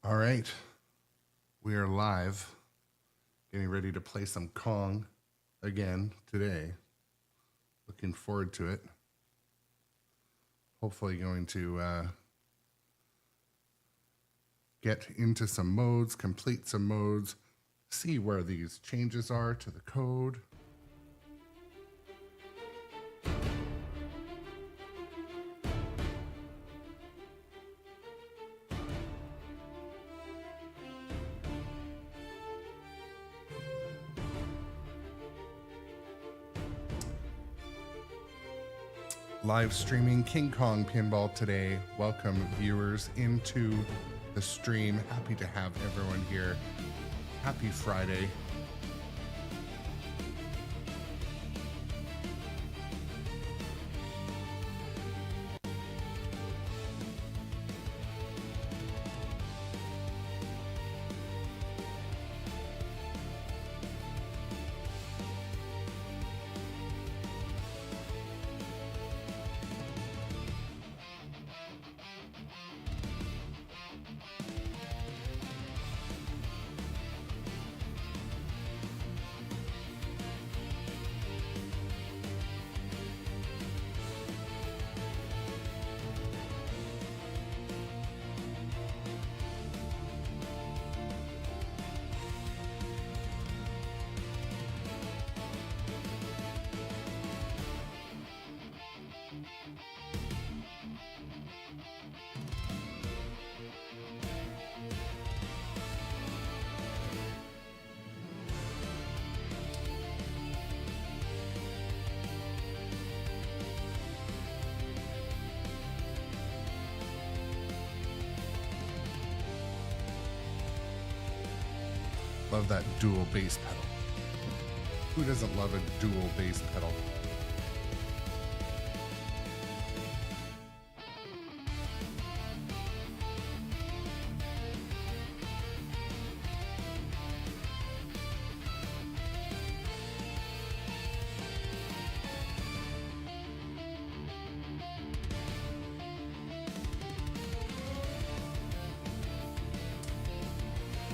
All right, we are live, getting ready to play some Kong again today. Looking forward to it. Hopefully going to get into some modes, complete some modes, see where these changes are to the code. Live streaming King Kong Pinball today. Welcome viewers into the stream. Happy to have everyone here. Happy Friday. Love that dual bass pedal. Who doesn't love a dual bass pedal?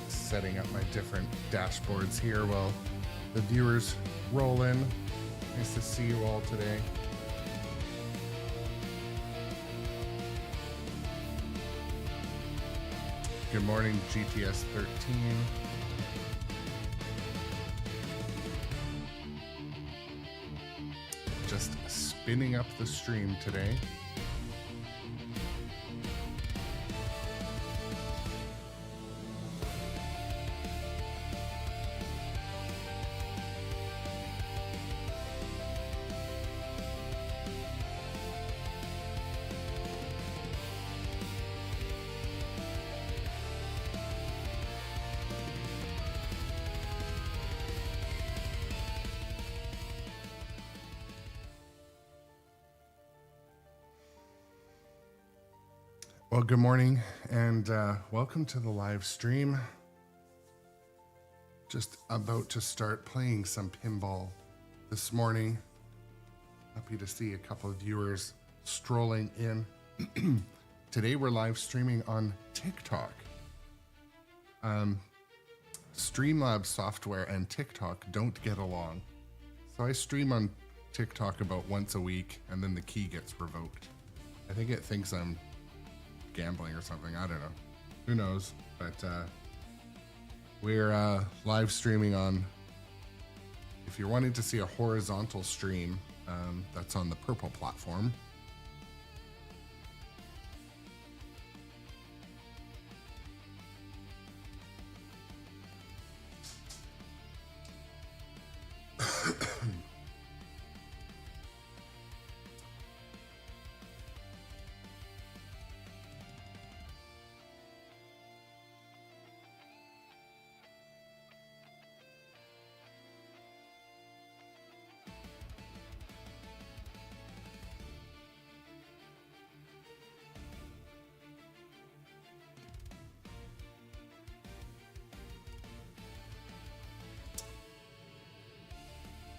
Setting up my different dashboards here while the viewers roll in. Nice to see you all today. Good morning, GTS 13. Just spinning up the stream today. Well, good morning and welcome to the live stream. Just about to start playing some pinball this morning. Happy to see a couple of viewers strolling in. Today we're live streaming on TikTok. Streamlabs software and TikTok don't get along. So I stream on TikTok about once a week and then the key gets revoked. I think it thinks I'm gambling or something. I don't know. Who knows? But we're live streaming on, if you're wanting to see a horizontal stream, that's on the purple platform.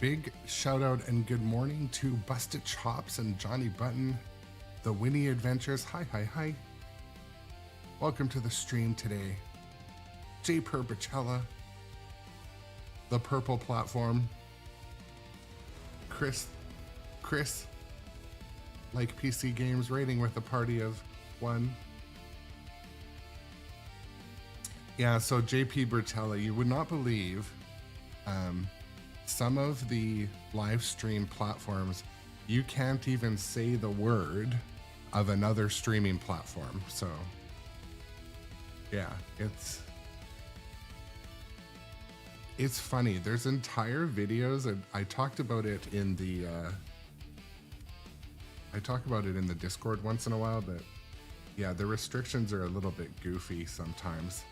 Big shout out and good morning to Busted Chops and Johnny Button, the Winnie Adventures. Hi, hi, hi. Welcome to the stream today. J. Perpicella, the purple platform. Chris, like PC games, rating with a party of 1. Yeah, so JP Bertella, you would not believe some of the live stream platforms, you can't even say the word of another streaming platform. So yeah, it's funny. There's entire videos, and I talked about it in the Discord once in a while, but yeah, the restrictions are a little bit goofy sometimes.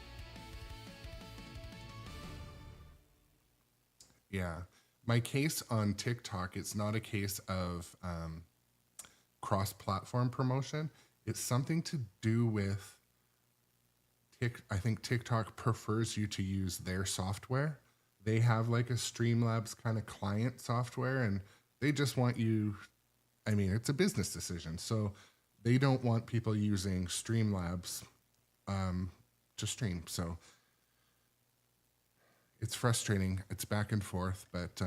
Yeah, my case on TikTok, it's not a case of cross-platform promotion. It's something to do with I think TikTok prefers you to use their software. They have like a Streamlabs kind of client software, and they just want you, I mean, it's a business decision. So they don't want people using Streamlabs to stream. So it's frustrating. It's back and forth. But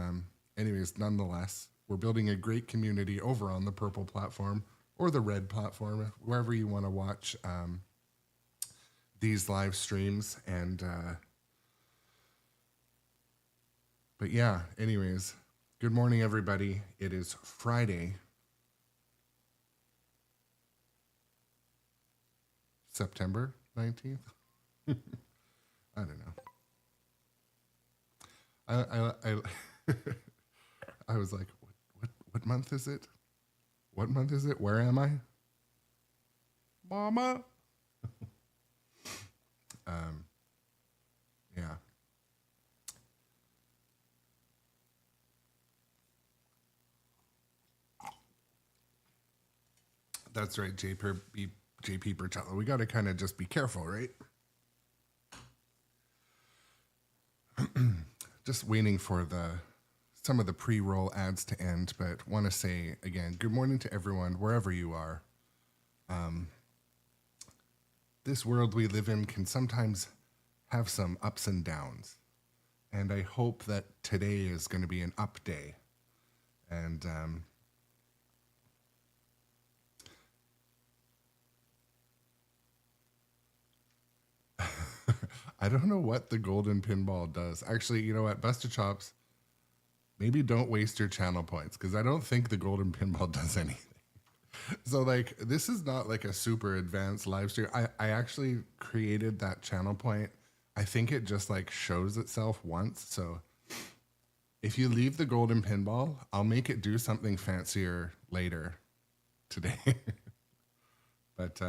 anyways, nonetheless, we're building a great community over on the purple platform or the red platform, wherever you want to watch these live streams. And but yeah, anyways, good morning, everybody. It is Friday, September 19th. I don't know. I was like, what month is it? What month is it? Where am I? Mama. Yeah. That's right, JP Bertella. We got to kind of just be careful, right? Just waiting for some of the pre-roll ads to end, but want to say again, good morning to everyone, wherever you are. This world we live in can sometimes have some ups and downs, and I hope that today is going to be an up day. And I don't know what the golden pinball does. Actually, you know what? Busted Chops, maybe don't waste your channel points, because I don't think the golden pinball does anything. So like, this is not like a super advanced live stream. I actually created that channel point. I think it just like shows itself once. So if you leave the golden pinball, I'll make it do something fancier later today. But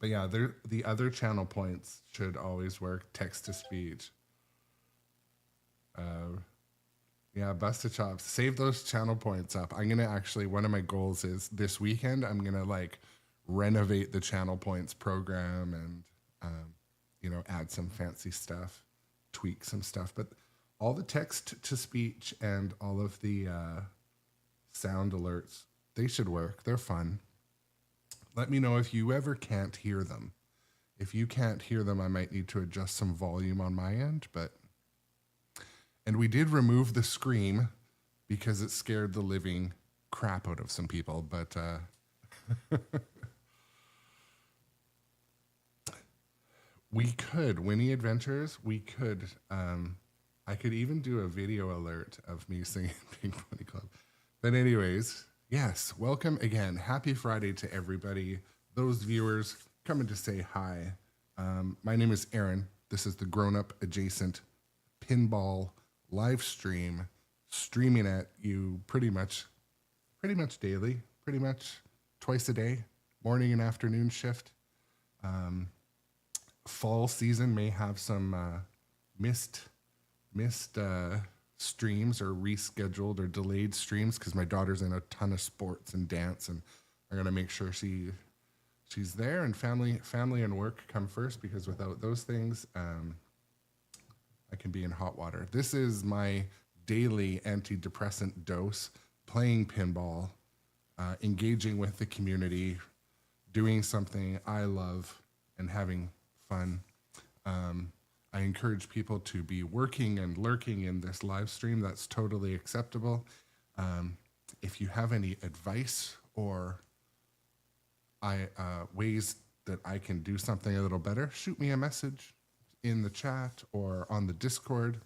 yeah, the other channel points should always work. Text to speech. Yeah, Busted Chops. Save those channel points up. I'm going to actually, one of my goals is this weekend, I'm going to like renovate the channel points program and, you know, add some fancy stuff, tweak some stuff. But all the text to speech and all of the sound alerts, they should work. They're fun. Let me know if you ever can't hear them. If you can't hear them, I might need to adjust some volume on my end, but... And we did remove the scream because it scared the living crap out of some people, but we could, Winnie Adventures, we could, I could even do a video alert of me singing Pink Pony Club. But anyways, yes, welcome again. Happy Friday to everybody. Those viewers coming to say hi. My name is Aaron. This is the grown-up adjacent pinball live stream, streaming at you pretty much daily, pretty much twice a day, morning and afternoon shift. Fall season may have some missed streams or rescheduled or delayed streams because my daughter's in a ton of sports and dance, and I'm gonna make sure she's there, and family and work come first, because without those things, I can be in hot water. This is my daily antidepressant dose, playing pinball, engaging with the community, doing something I love, and having fun. I encourage people to be working and lurking in this live stream. That's totally acceptable. If you have any advice or ways that I can do something a little better, shoot me a message in the chat or on the Discord.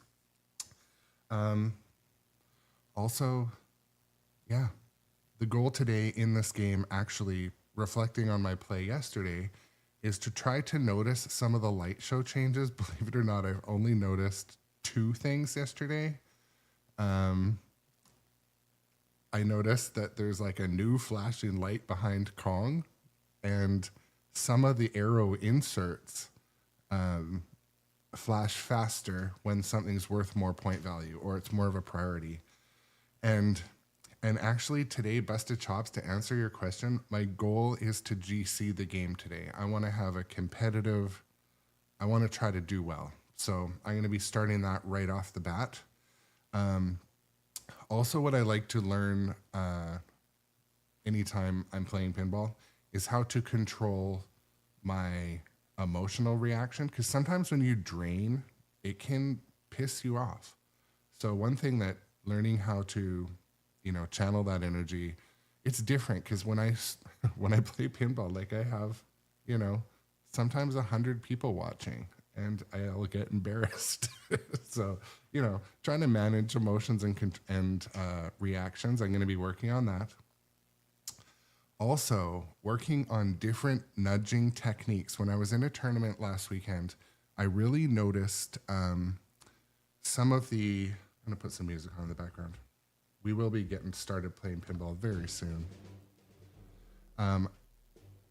Also, yeah, the goal today in this game, actually reflecting on my play yesterday, is to try to notice some of the light show changes. Believe it or not, I've only noticed 2 things yesterday. I noticed that there's like a new flashing light behind Kong, and some of the arrow inserts flash faster when something's worth more point value or it's more of a priority. And actually today, Busted Chops, to answer your question, my goal is to GC the game today. I want to have a competitive, I want to try to do well. So I'm going to be starting that right off the bat. Also, what I like to learn anytime I'm playing pinball is how to control my emotional reaction, because sometimes when you drain, it can piss you off. So one thing that learning how to, channel that energy, it's different, because when I play pinball, like I have, sometimes 100 people watching, and I'll get embarrassed. So, trying to manage emotions and reactions, I'm going to be working on that. Also, working on different nudging techniques. When I was in a tournament last weekend, I really noticed some of the, I'm going to put some music on in the background. We will be getting started playing pinball very soon.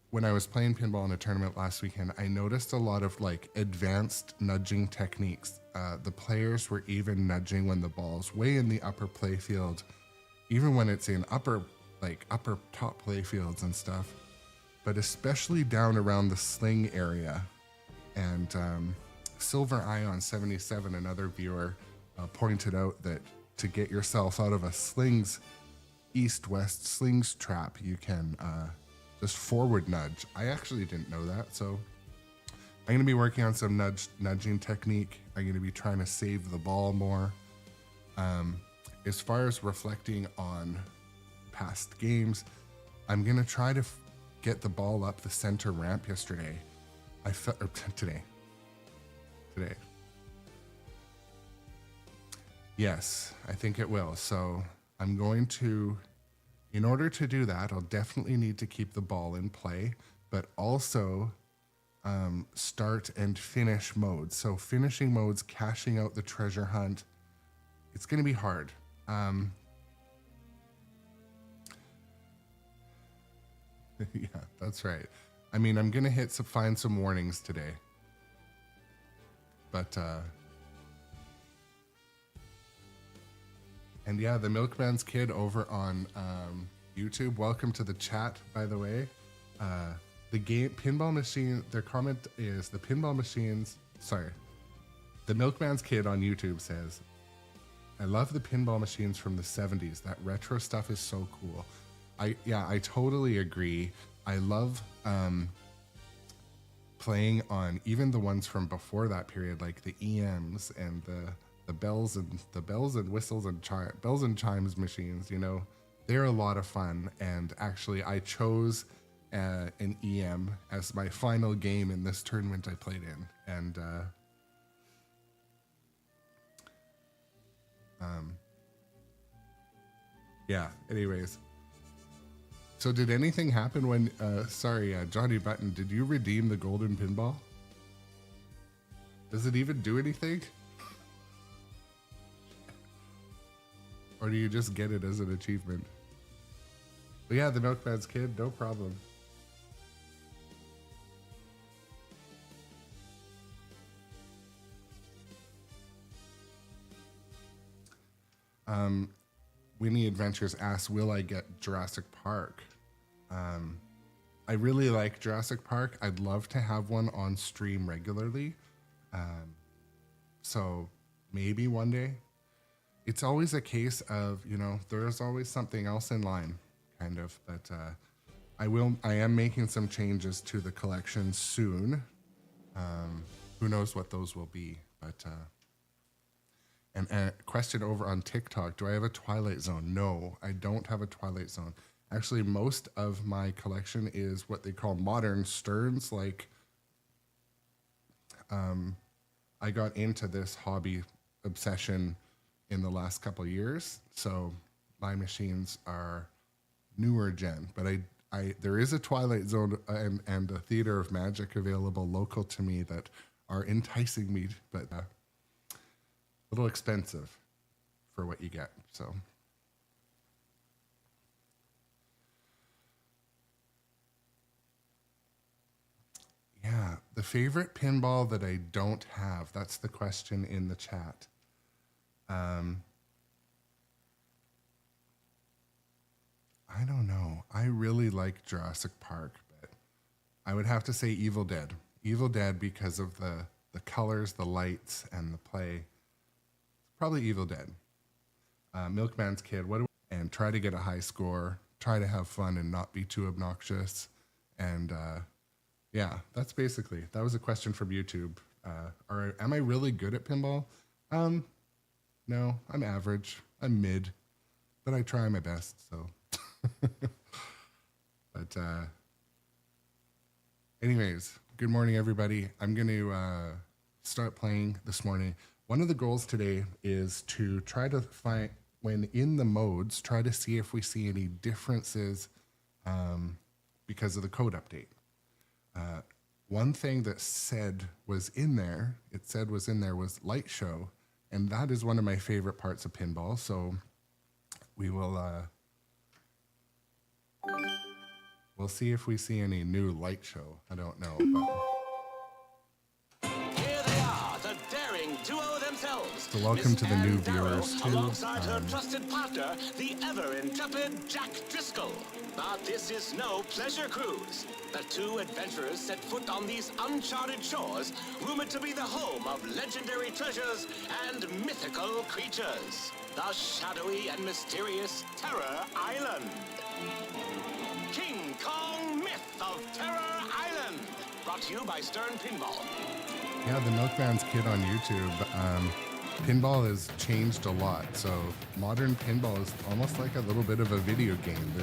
When I was playing pinball in a tournament last weekend, I noticed a lot of like advanced nudging techniques. The players were even nudging when the ball's way in the upper play field, even when it's in upper top play fields and stuff, but especially down around the sling area. And Silver Ion 77, another viewer, pointed out that to get yourself out of a east-west slings trap, you can just forward nudge. I actually didn't know that, so I'm going to be working on some nudging technique. I'm going to be trying to save the ball more. As far as reflecting on past games, I'm going to try to get the ball up the center ramp yesterday. Today. Yes, I think it will. So I'm going to, in order to do that, I'll definitely need to keep the ball in play, but also start and finish modes. So finishing modes, cashing out the treasure hunt, it's going to be hard. Yeah, that's right. I mean, I'm going to find some warnings today. But, and yeah, the Milkman's Kid over on YouTube. Welcome to the chat, by the way. The game, Pinball Machine, their comment is the Pinball Machines, the Milkman's Kid on YouTube says, I love the pinball machines from the 70s. That retro stuff is so cool. I totally agree. I love playing on even the ones from before that period, like the EMs and the bells and whistles and bells and chimes machines. They're a lot of fun. And actually, I chose an EM as my final game in this tournament I played in, and yeah. Anyways. So did anything happen when, Johnny Button, did you redeem the golden pinball? Does it even do anything? Or do you just get it as an achievement? But yeah, the Milkman's Kid, no problem. Winnie Adventures asks, will I get Jurassic Park? I really like Jurassic Park. I'd love to have one on stream regularly. So maybe one day. It's always a case of, there's always something else in line, kind of. But I am making some changes to the collection soon. Who knows what those will be, but and a question over on TikTok, do I have a Twilight Zone? No, I don't have a Twilight Zone. Actually, most of my collection is what they call modern Sterns. Like, I got into this hobby obsession in the last couple of years, so my machines are newer gen, but there is a Twilight Zone and a Theater of Magic available local to me that are enticing me, but a little expensive for what you get. So yeah, the favorite pinball that I don't have, that's the question in the chat. I don't know. I really like Jurassic Park, but I would have to say Evil Dead. Evil Dead because of the colors, the lights, and the play. Probably Evil Dead. Milkman's Kid. And try to get a high score. Try to have fun and not be too obnoxious. And yeah, that's basically. That was a question from YouTube. Am I really good at pinball? No, I'm average. I'm mid, but I try my best. So. But anyways, good morning everybody. I'm going to start playing this morning. One of the goals today is to try to find, when in the modes, try to see if we see any differences because of the code update. One thing that was in there was light show, and that is one of my favorite parts of pinball. So we will we'll see if we see any new light show. I don't know. But here they are, the daring duo themselves. So welcome to the new viewers too. Alongside her trusted partner, the ever-intrepid Jack Driscoll. But this is no pleasure cruise. The two adventurers set foot on these uncharted shores, rumored to be the home of legendary treasures and mythical creatures. The shadowy and mysterious Terror Island. King Kong Myth of Terror Island. Brought to you by sternpinball. Yeah, the Milkman's Kid on YouTube. Pinball has changed a lot. So modern pinball is almost like a little bit of a video game.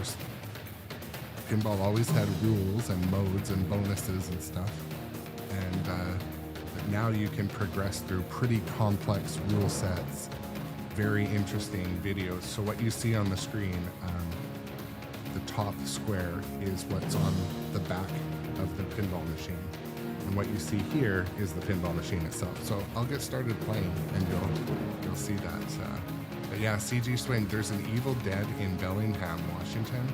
Pinball always had rules and modes and bonuses and stuff. And but now you can progress through pretty complex rule sets. Very interesting videos. So what you see on the screen, the top square is what's on the back of the pinball machine. And what you see here is the pinball machine itself. So I'll get started playing and you'll see that. But yeah, CG Swing, there's an Evil Dead in Bellingham, Washington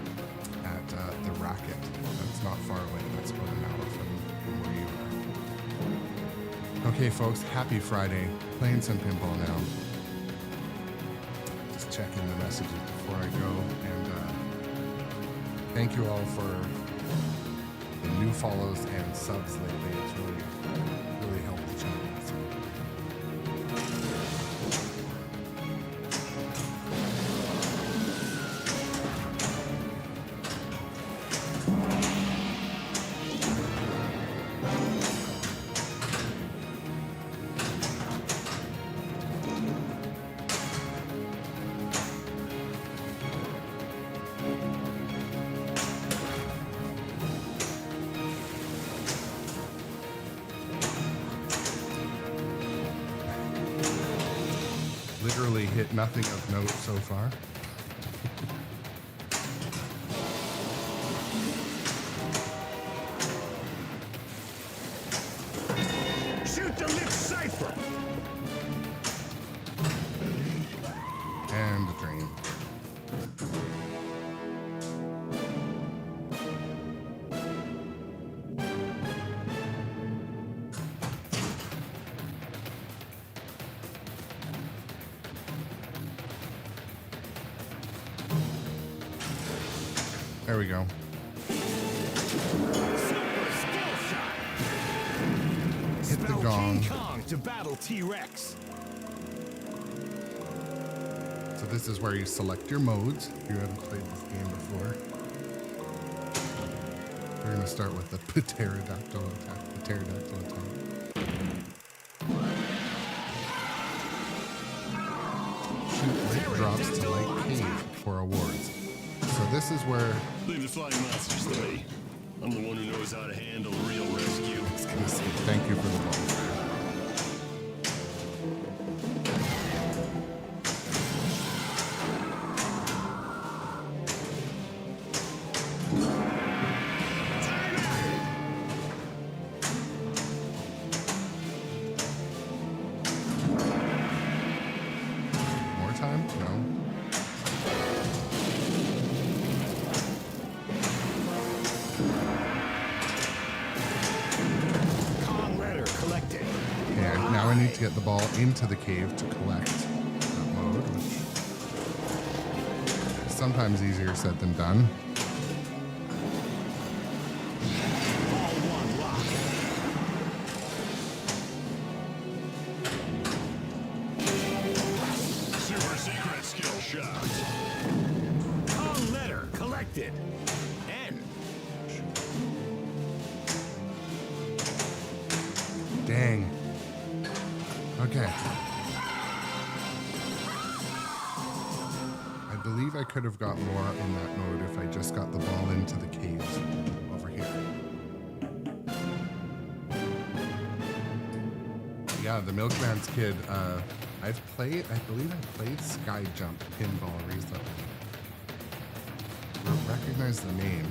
at the Racket. That's not far away. That's about an hour from where you are. Okay, folks, happy Friday. Playing some pinball now. Just checking the messages before I go. And thank you all for the new follows and subs lately. It's really helped the channel. So. Literally hit nothing of note so far. Shoot the lip cipher! And a dream. There we go. Hit the gong. King Kong to battle T-Rex. So this is where you select your modes if you haven't played this game before. We're gonna start with the pterodactyl attack. Pterodactyl attack. Shoot light drops to light cave for awards. So this is where Leave the flying monsters to me. I'm the one who knows how to handle real rescue. I was gonna say thank you for the ball. More time? No. Con letter collected. Okay, now I need to get the ball into the cave to collect that mode, which is sometimes easier said than done. All one lock. Super secret skill shot. Con letter collected. N. Dang. Okay. I believe I could have got more in that mode if I just got the ball into the caves over here. Yeah, the Milkman's Kid. I believe I played Sky Jump Pinball recently. I recognize the name.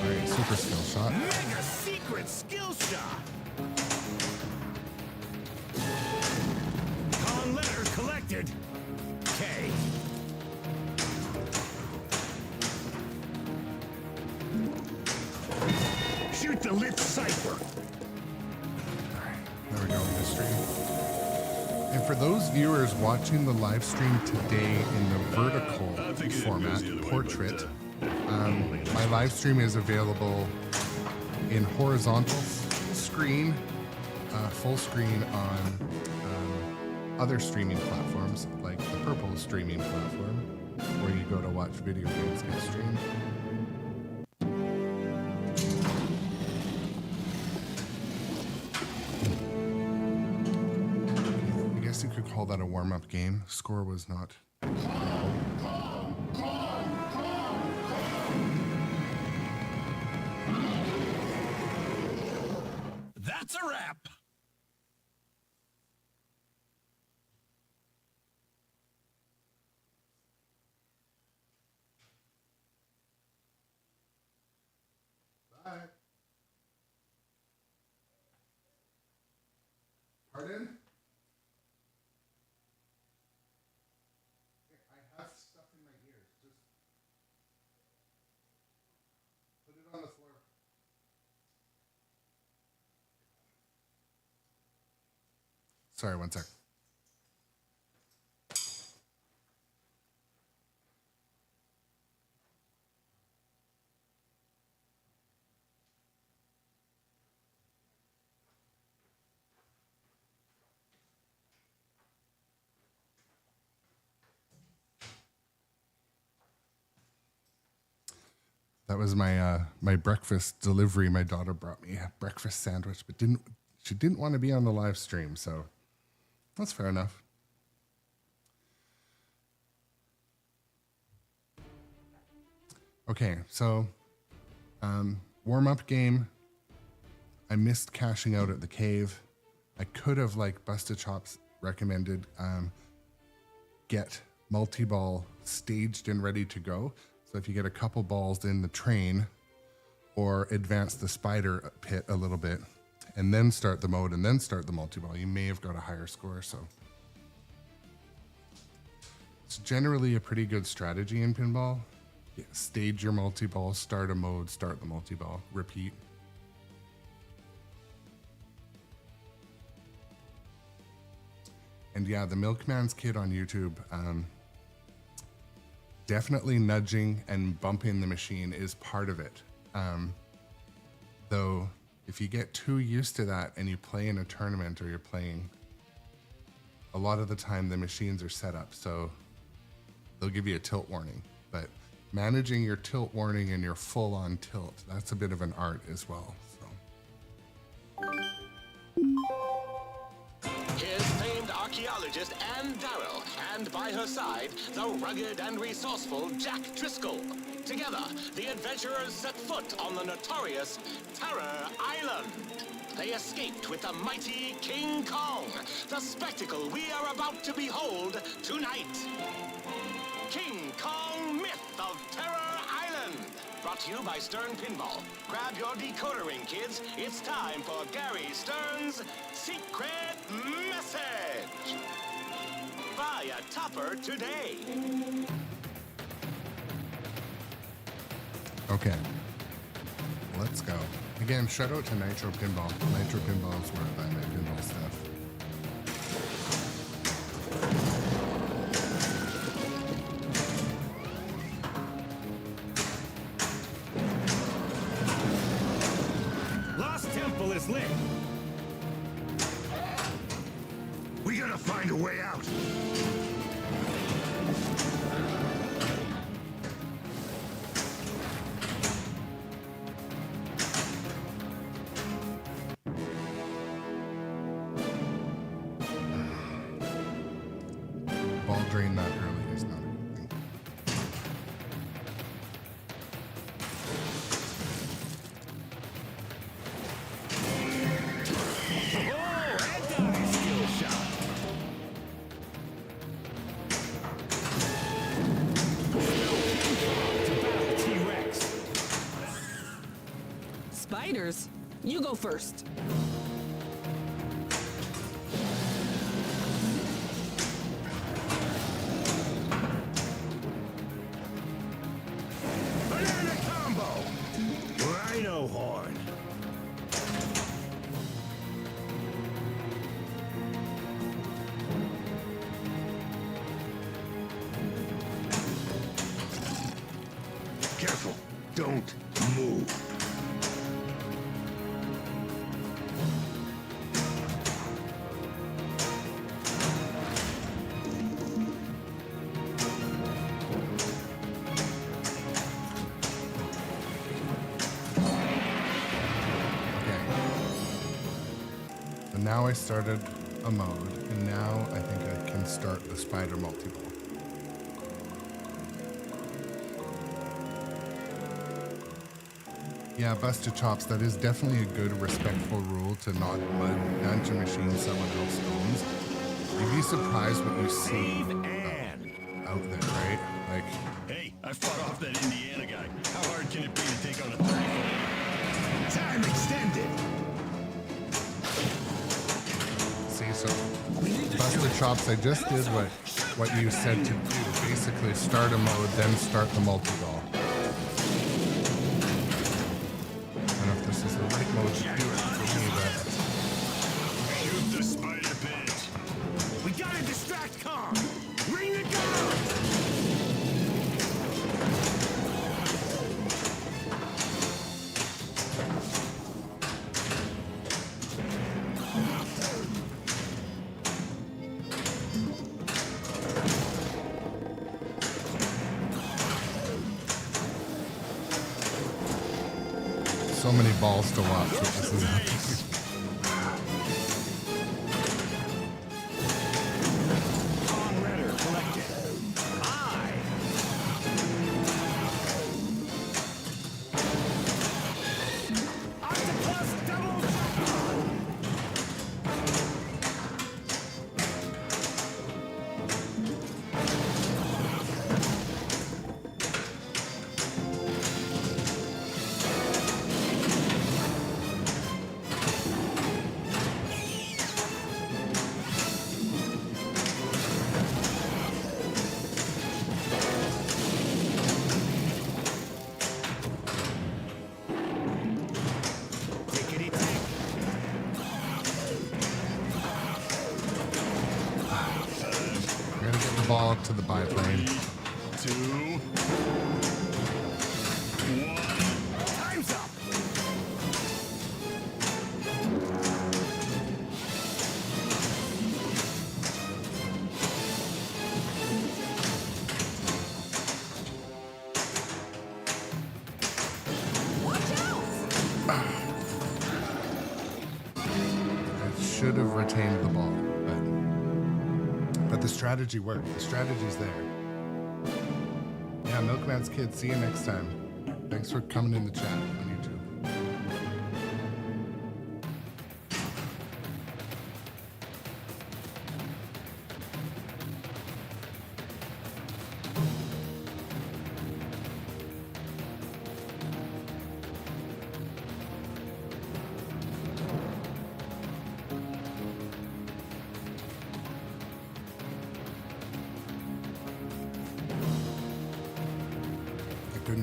Alright, super skill shot. Mega secret skill shot. Con letter collected. K. Shoot the lit cipher. There we go, mystery. And for those viewers watching the live stream today in the vertical format, portrait, my live stream is available in horizontal screen, full screen on other streaming platforms like the Purple streaming platform, where you go to watch video games get streamed. I guess you could call that a warm-up game. Score was not. That's a wrap. Bye. Pardon? I have stuff in my ears. Just put it on the floor. Sorry, one sec. That was my my breakfast delivery. My daughter brought me a breakfast sandwich, but she didn't want to be on the live stream, so that's fair enough. Okay, so warm-up game. I missed cashing out at the cave. I could have, like Busted Chops recommended, get multi-ball staged and ready to go. So if you get a couple balls in the train, or advance the spider pit a little bit, and then start the mode and then start the multi-ball, you may have got a higher score. So it's generally a pretty good strategy in pinball. Yeah, stage your multi-ball, start a mode, start the multi-ball, repeat. And yeah, the Milkman's Kid on YouTube, definitely nudging and bumping the machine is part of it. Though if you get too used to that and you play in a tournament or you're playing, a lot of the time the machines are set up so they'll give you a tilt warning. But managing your tilt warning and your full-on tilt. That's a bit of an art as well. Here's famed archaeologist Anne Darrow, and by her side, the rugged and resourceful Jack Driscoll. Together, the adventurers set foot on the notorious Terror Island. They escaped with the mighty King Kong, the spectacle we are about to behold tonight. King Kong, Myth of Terror Island. Brought to you by Stern Pinball. Grab your decoder ring, kids. It's time for Gary Stern's Secret Message. Buy a topper today. Okay, let's go. Again, shout out to nitropinball. Nitropinball is where I buy my pinball stuff. Lost Temple is lit. We gotta find a way out. Ball drain that early is not a good thing. Oh, and got a skill shot. To battle T-Rex. Spiders? You go first. Banana combo! Rhino horn. Careful, don't move. Okay. And now I started a mode, and now I think I can start the spider multi-ball. Yeah, busted chops, that is definitely a good, respectful rule to not mud to machine someone else owns. You'd be surprised what you see out there, right? Like, Hey, I fought off that Indiana guy. How hard can it be to take on a 30-foot? Time extended. see, so busted chops, I just did what you said to do. Basically start a mode, then start the multi-ball. I don't know if this is the right mode to do it for me, but Shoot the spider pit. We gotta distract Kong. Ring the gong. so many balls to watch what this is happening. We're gonna get the ball up to the biplane. 2, 1. Time's up. retained the ball, but the strategy worked. The strategy's there. Yeah, Milkman's Kid, see you next time. Thanks for coming in the chat on YouTube.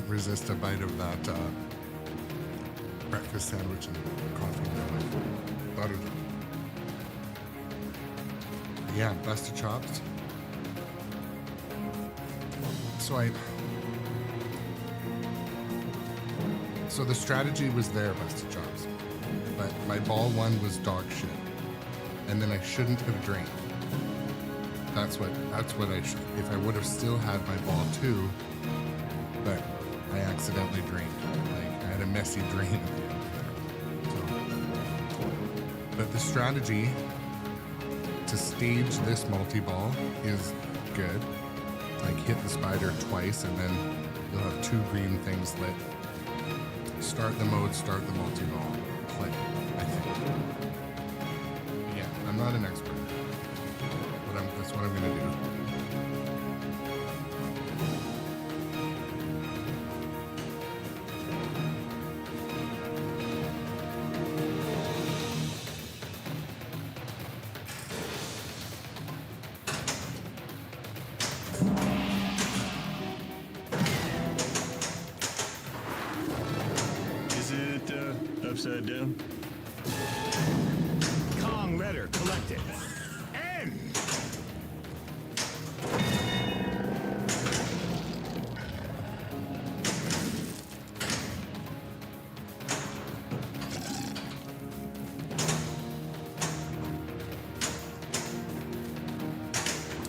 Resist a bite of that breakfast sandwich and coffee. Buttered. Yeah, busted chops. So the strategy was there, busted chops, but my ball one was dog shit, and then I shouldn't have drained. That's what I should. If I would have still had my ball two, but I accidentally drained. Like, I had a messy drain at the end there. So, but the strategy to stage this multi-ball is good. Like, hit the spider twice and then you'll have two green things lit. Start the mode, start the multi-ball, play, I think. Yeah, I'm not an expert, but that's what I'm gonna do. Upside down. Kong letter collected. N.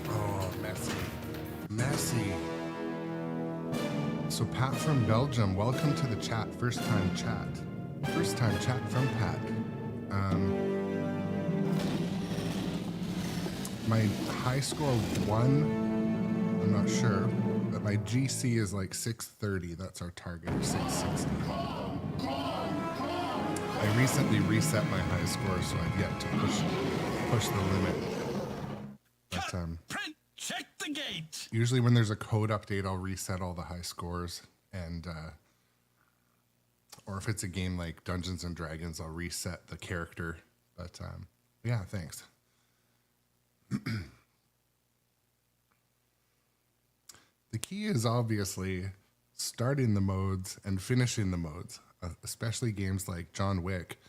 Oh, messy. So Pat from Belgium, welcome to the chat. First time chat from Pat. My high score 1, I'm not sure, but my GC is like 630. That's our target, or 660. I recently reset my high score, so I've yet to push the limit. But Print, check the gate. usually when there's a code update, I'll reset all the high scores, and or if it's a game like Dungeons and Dragons, I'll reset the character. But yeah, thanks. The key is obviously starting the modes and finishing the modes, especially games like John Wick.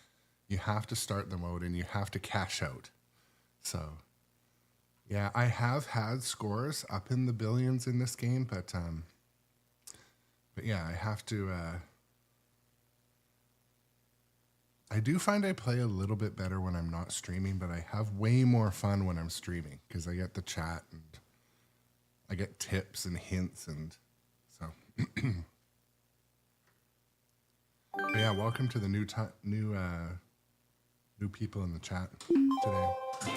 You have to start the mode and you have to cash out. So yeah, I have had scores up in the billions in this game, but yeah, I have to. I do find I play a little bit better when I'm not streaming, but I have way more fun when I'm streaming because I get the chat and I get tips and hints, and so. But yeah, welcome to the new people in the chat today.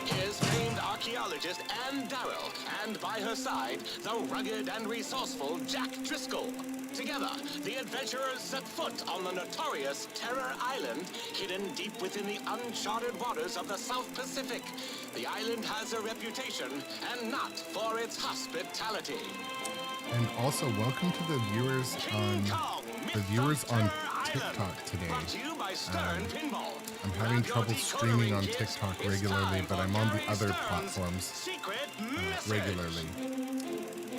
Here's famed archaeologist Anne Darrell, and by her side, the rugged and resourceful Jack Driscoll. Together, the adventurers set foot on the notorious Terror Island, hidden deep within the uncharted waters of the South Pacific. The island has a reputation, and not for its hospitality. And also, welcome to the viewers on TikTok today. Brought to you by sternpinball. I'm having trouble streaming on TikTok regularly, but I'm on the other platforms Secret regularly.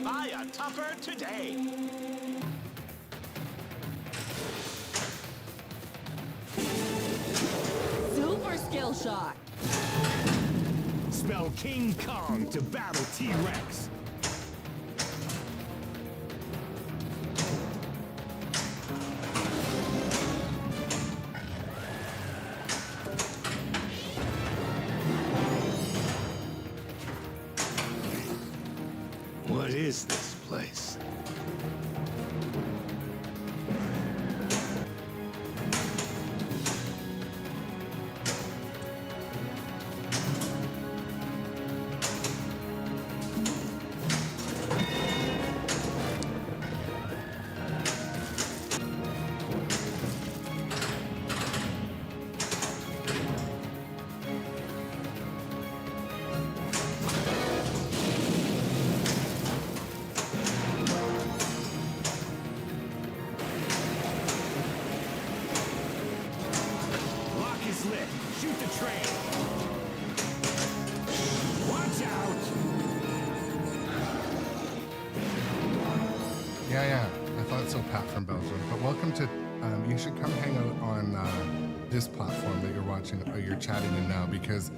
Buy a tupper today. Super skill shot. Spell King Kong to battle T-Rex. What is this place? Yeah. I thought so, Pat from Belgium. But welcome to. You should come hang out on this platform that you're watching or you're chatting in now, because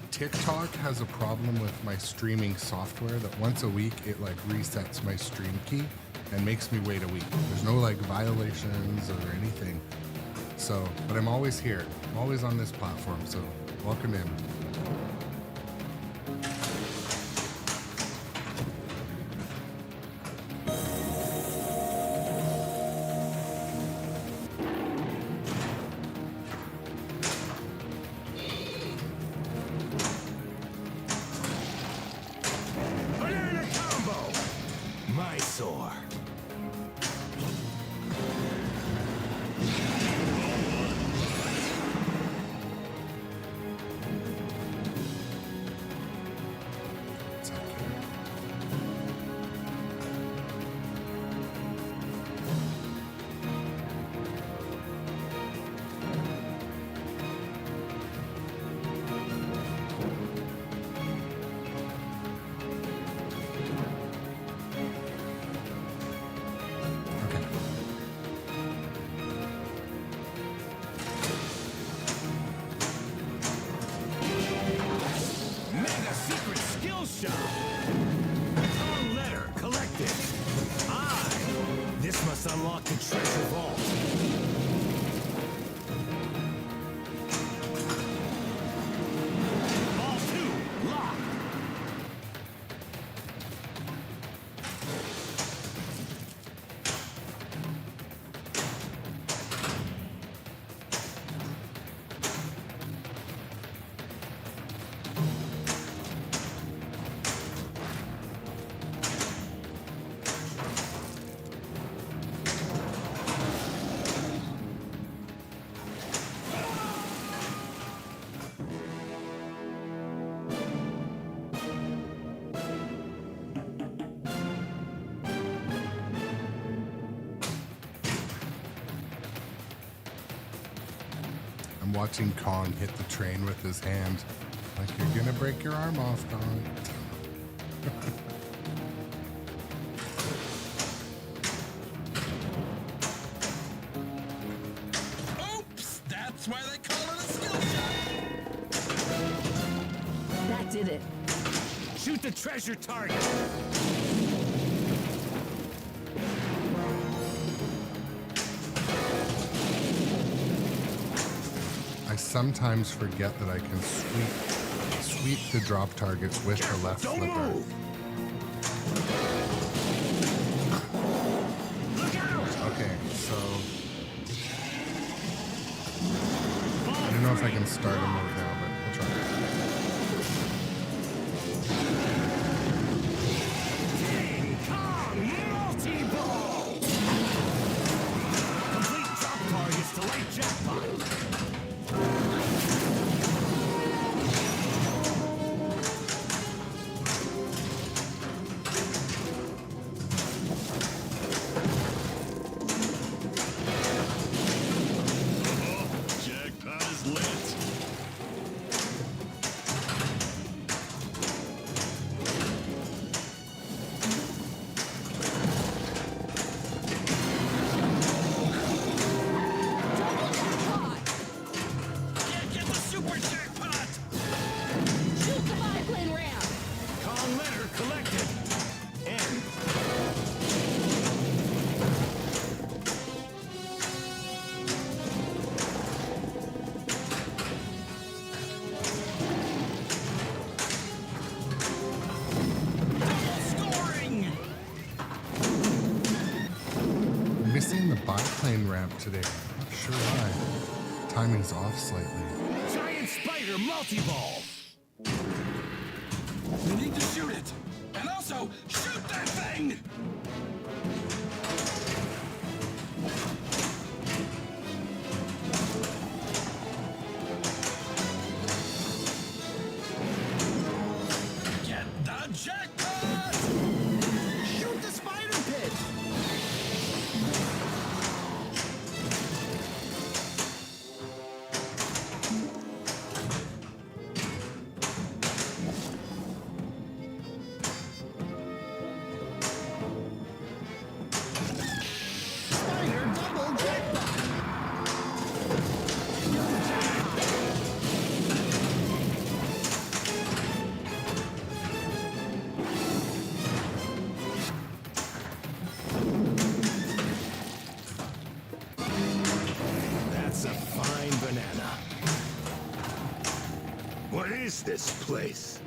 TikTok has a problem with my streaming software that once a week it like resets my stream key and makes me wait a week. There's no like violations or anything. So, but I'm always here. I'm always on this platform. So, welcome in. Banana combo! Mysore. It's okay. Okay. Mega secret skill shop. Wrong letter collected. This must unlock the treasure vault. Ball 2, lock. I'm watching Kong hit the train with his hand. Like, you're gonna break your arm off, Kong. Oops! That's why they call it a skill shot. That did it. Shoot the treasure target. I sometimes forget that I can sweep the drop targets with the left Don't flipper. move. Look out! Okay, so I don't know if I can start a mode now, but we'll try. King Kong multi-ball. Complete drop targets to late jackpot. Jackpot is lit. Can't get the super jackpot. Shoot the biplane ramp. Kong letter collected. End. Double scoring. Missing the biplane ramp today. Not sure why. Timing's off slightly. Giant spider multi-ball. We need to shoot it. And also, shoot that thing! Get the jackpot! Shoot the spider pit. What's this place?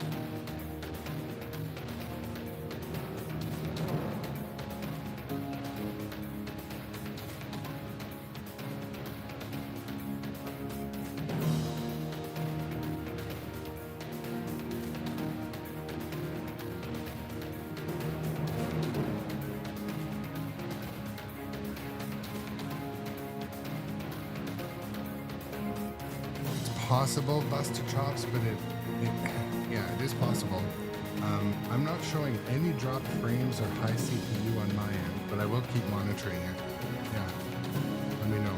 Possible busted chops, but yeah, it is possible. I'm not showing any dropped frames or high CPU on my end, but I will keep monitoring it. Yeah, let me know.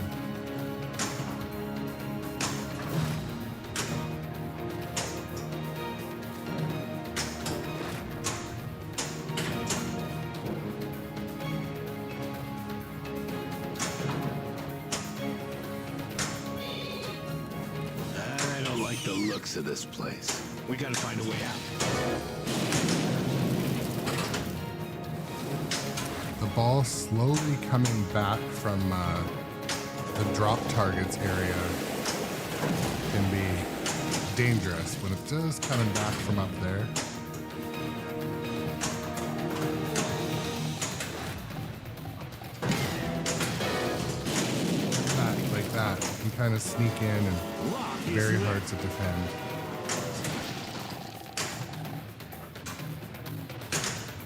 I don't like the looks of this place. We gotta find a way out. The ball slowly coming back from the drop targets area can be dangerous when it's just coming back from up there. Like that, you can kind of sneak in and very hard to defend.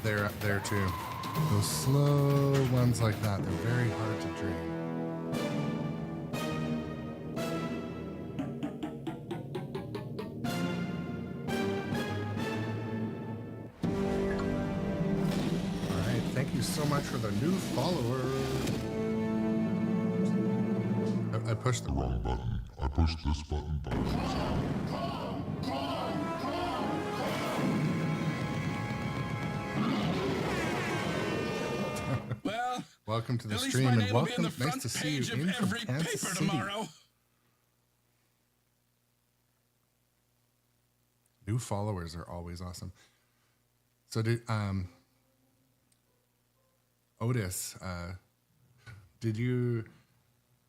They're up there too. Those slow ones like that, they're very hard to drain. All right, thank you so much for the new follower. I pushed the wrong button. I pushed this button by Well, welcome to the at least stream my and name will be welcome. on the Nice front to see you page of in from every Kansas paper City. tomorrow. New followers are always awesome. So did Otis,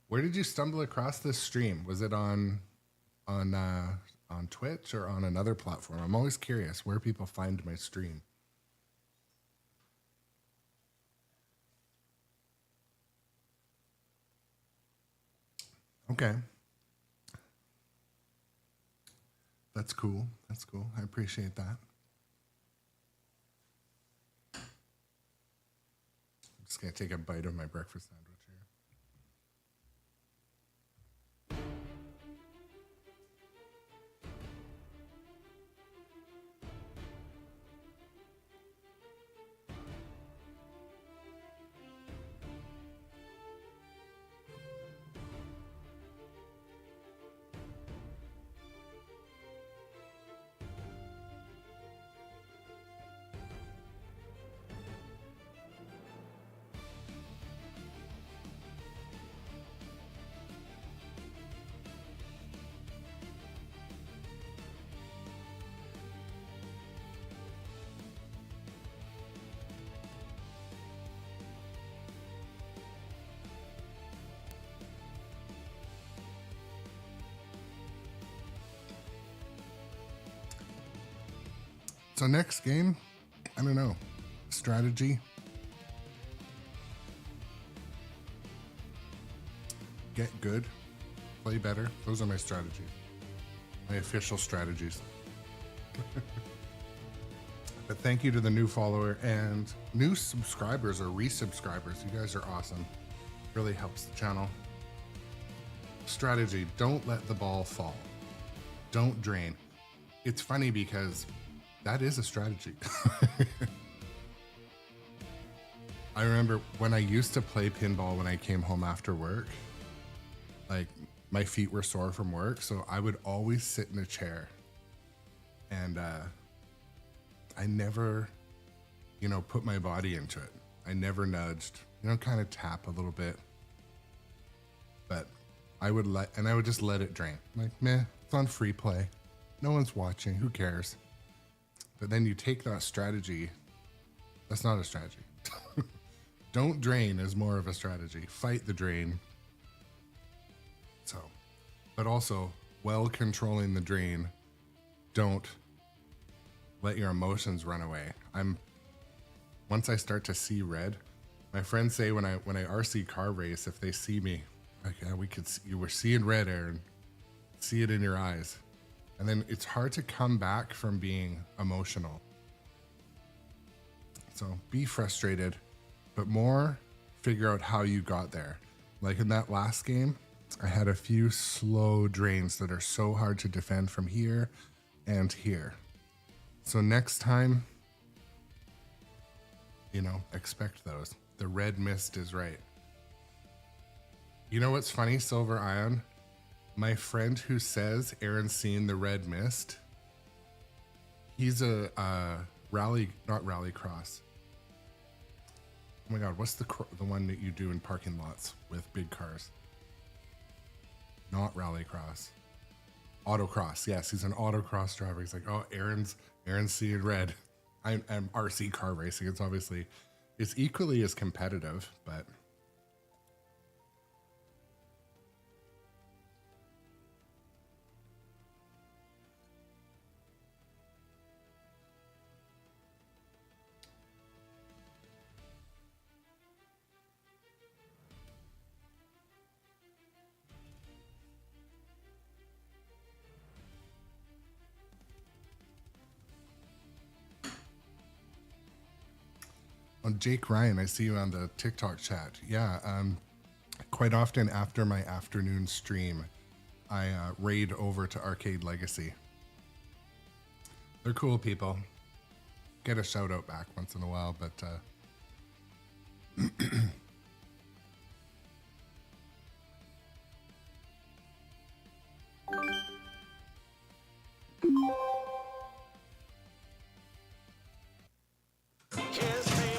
where did you stumble across this stream? Was it on Twitch or on another platform? I'm always curious where people find my stream. Okay. That's cool. That's cool. I appreciate that. I'm just going to take a bite of my breakfast sandwich here. So next game, I don't know, strategy. Get good, play better. Those are my strategies, my official strategies. But thank you to the new follower and new subscribers or resubscribers. You guys are awesome. Really helps the channel. Strategy, don't let the ball fall. Don't drain. It's funny because that is a strategy. I remember when I used to play pinball when I came home after work, like my feet were sore from work. So I would always sit in a chair and I never, put my body into it. I never nudged, kind of tap a little bit, but I would just let it drain. Like, meh, it's on free play. No one's watching. Who cares? But then you take that strategy. That's not a strategy. Don't drain is more of a strategy. Fight the drain. So, but also while controlling the drain, don't let your emotions run away. Once I start to see red, my friends say when I RC car race, if they see me, like, yeah, we could see, you were seeing red, Aaron. See it in your eyes. And then it's hard to come back from being emotional. So be frustrated, but more figure out how you got there. Like in that last game, I had a few slow drains that are so hard to defend from here and here. So next time, you know, expect those. The red mist is right. You know what's funny, Silver Ion? My friend who says Aaron's seen the red mist, he's a not rallycross. Oh my God, what's the one that you do in parking lots with big cars? Not rallycross. Autocross. Yes, he's an autocross driver. He's like, oh, Aaron's seeing red. I'm RC car racing. It's equally as competitive, but Jake Ryan, I see you on the TikTok chat. Yeah, quite often after my afternoon stream, I raid over to Arcade Legacy. They're cool people. Get a shout out back once in a while, but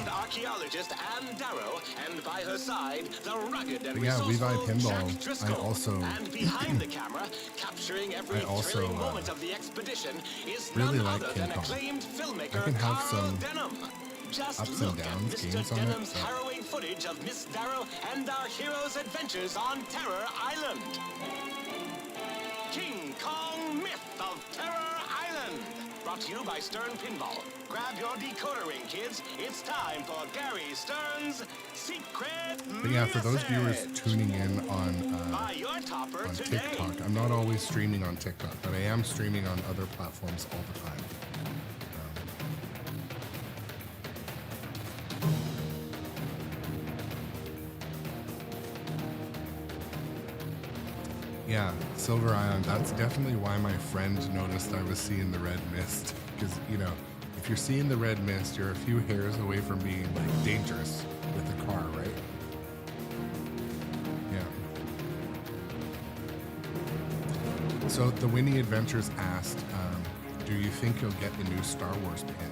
archaeologist Anne Darrow, and by her side, the rugged and yeah, we buy resourceful pinball. Jack Driscoll. I also and behind the camera, capturing every thrilling moment of the expedition, is really none like other than pinball. acclaimed filmmaker I can have Carl some Denham. Just ups and look at downs Mr. games on it, Denham's but harrowing footage of Miss Darrow and our heroes' adventures on Terror Island. King Kong Myth of Terror Island. Brought to you by sternpinball. Grab your decoder ring, kids. It's time for Gary Stern's Secret But yeah, for those viewers Message. tuning in on Buy your topper today. TikTok, I'm not always streaming on TikTok, but I am streaming on other platforms all the time. Yeah, Silver Ion, that's definitely why my friend noticed I was seeing the red mist. Because, you know, if you're seeing the red mist, you're a few hairs away from being, like, dangerous with a car, right? Yeah. So the Winnie Adventures asked, do you think you'll get the new Star Wars pin?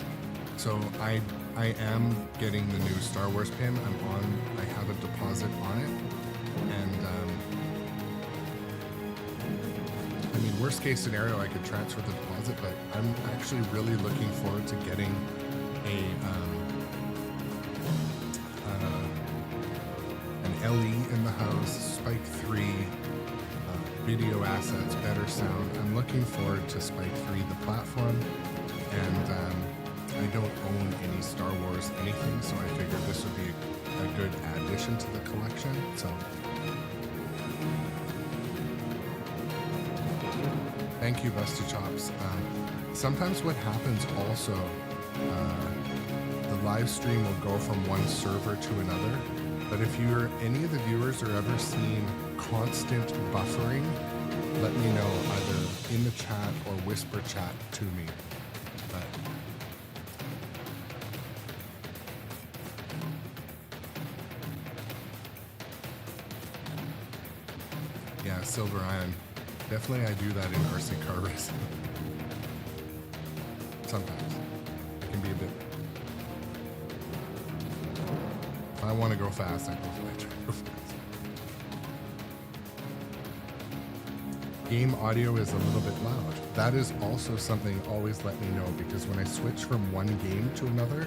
So I am getting the new Star Wars pin. I have a deposit on it. And, I mean, worst case scenario, I could transfer the deposit, but I'm actually really looking forward to getting an LE in the house, Spike 3, video assets, better sound. I'm looking forward to Spike 3, the platform, and I don't own any Star Wars anything, so I figured this would be a good addition to the collection. So. Thank you, Busty Chops. Sometimes what happens also, the live stream will go from one server to another, but if any of the viewers are ever seeing constant buffering, let me know either in the chat or whisper chat to me. But yeah, Silver Iron. Definitely I do that in RC car racing. Sometimes. It can be a bit... If I want to go fast, I try to go fast. Game audio is a little bit loud. That is also something always let me know, because when I switch from one game to another...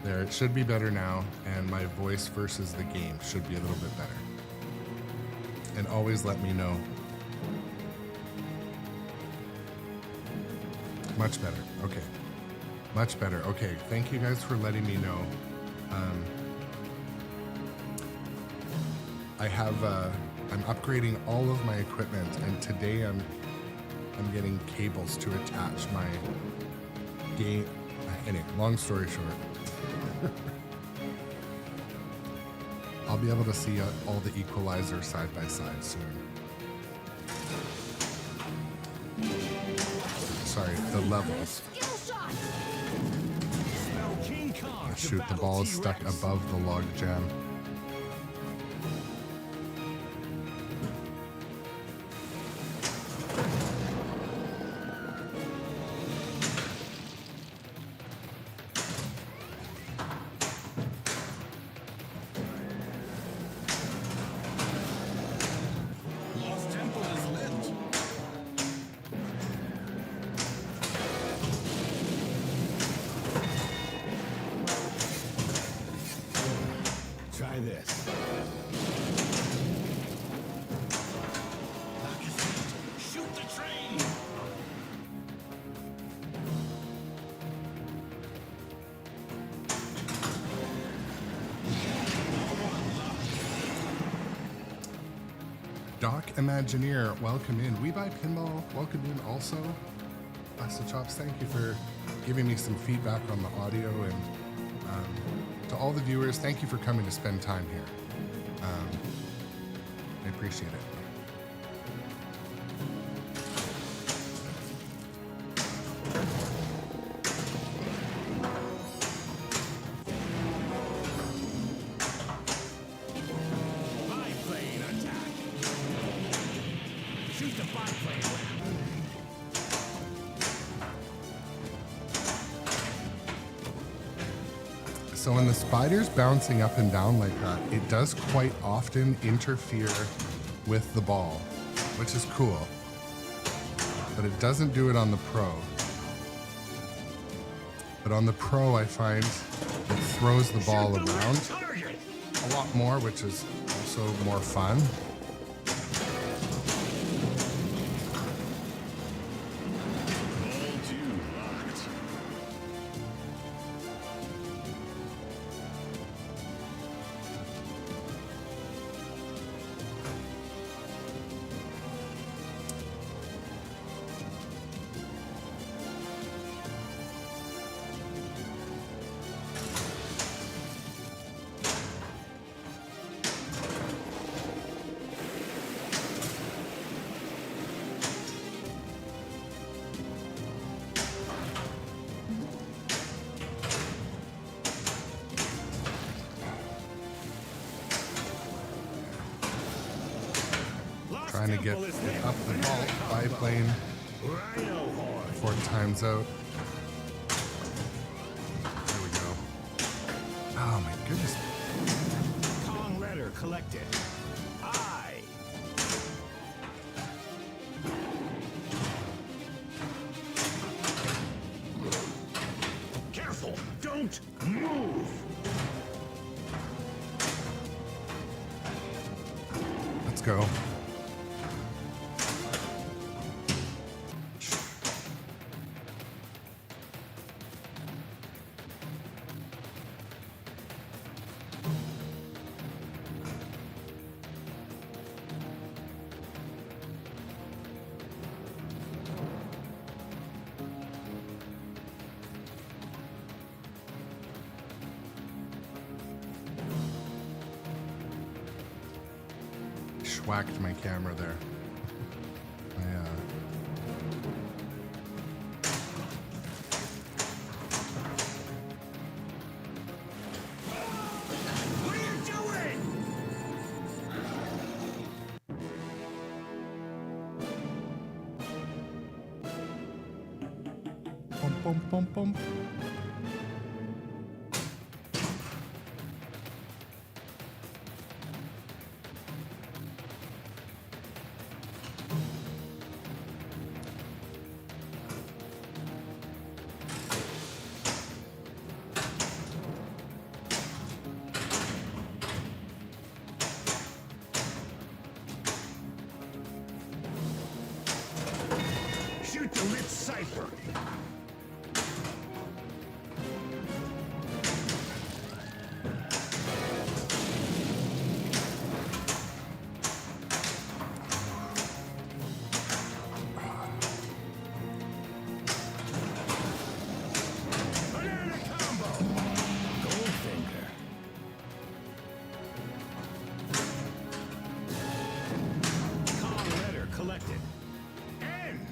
There, it should be better now, and my voice versus the game should be a little bit better. and always let me know. Much better. Okay. Much better. Okay. Thank you guys for letting me know. I have, I'm upgrading all of my equipment, and today I'm getting cables to attach my game. Anyway, long story short. I'll be able to see all the equalizers side by side soon. Sorry, the levels. Smell King Kong. Shoot, the ball is stuck above the log jam. Lost Temple is lit. Try this. Shoot the train. Doc Imagineer, welcome in. We Buy Pinball, welcome in also. Pasta Chops, thank you for giving me some feedback on the audio, and to all the viewers, thank you for coming to spend time here. I appreciate it. Biplane attack. Shoot the biplane ramp. So when the spider's bouncing up and down like that, it does quite often interfere with the ball, which is cool. But it doesn't do it on the Pro. But on the Pro, I find it throws the ball Shoot the around left target. a lot more, which is also more fun. All too locked. Lost Trying to get Temple is lit. up the ball biplane Rhino horn. before it times out. There we go. Oh my goodness. Kong letter collected. I. Careful! Don't move! Let's go. Schwacked my camera there. What are you doing? Bum, bum, bum, bum. Shoot the lit cipher. Banana combo. Goldfinger. Call letter collected. N.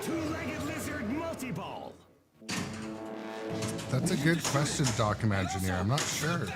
Two-legged lizard multi-ball. That's a good question, Doc Imagineer. I'm not sure.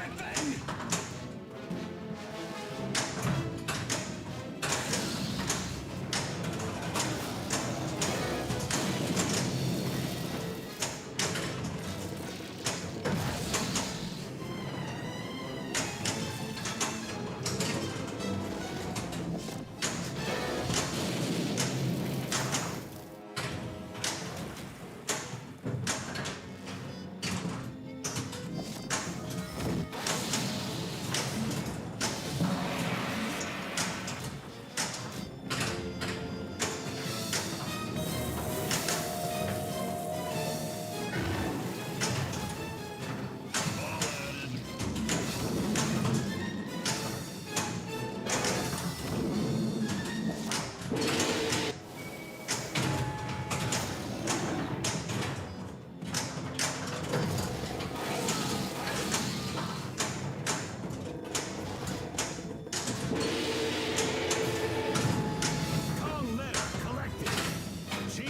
Call letter collected. G.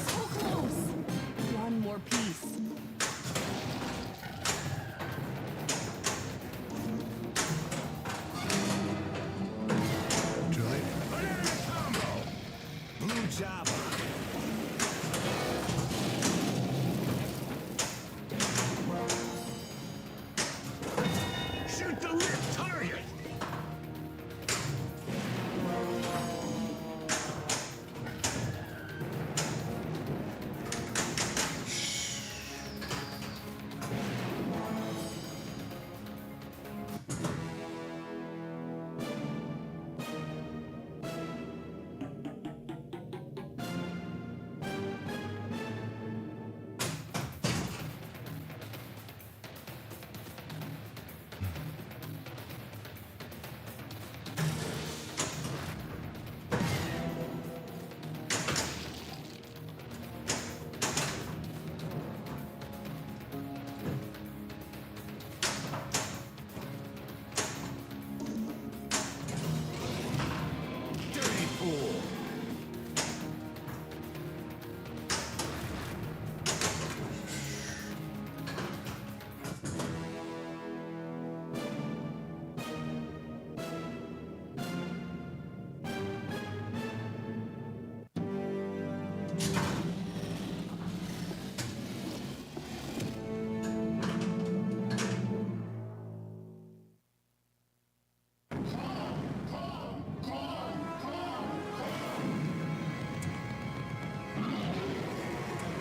So close. One more piece. Julie? Banana combo. Blue Java. Shoot the lit target. Dirty pool.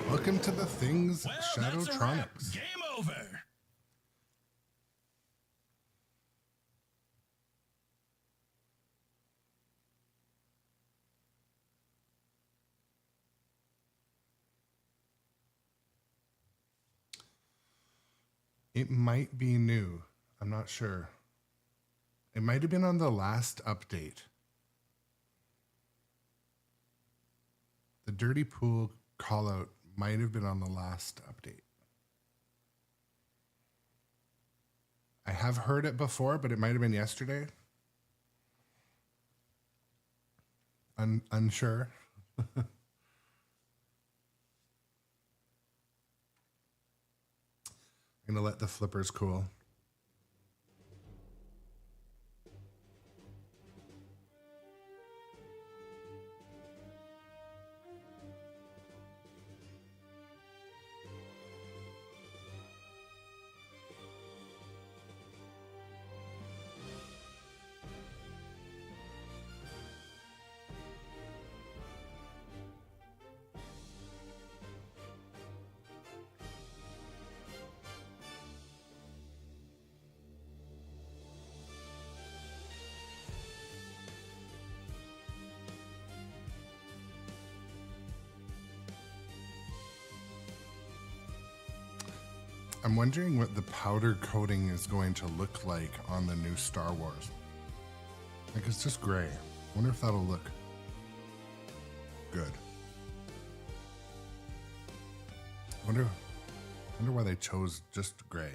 Welcome to the Things Well, that's a wrap. Shadowtronics. Game over. It might be new. I'm not sure. It might have been on the last update. The Dirty Pool callout might have been on the last update. I have heard it before, but it might have been yesterday. Unsure. I'm going to let the flippers cool. I'm wondering what the powder coating is going to look like on the new Star Wars. Like, it's just gray. Wonder if that'll look good. Wonder why they chose just gray.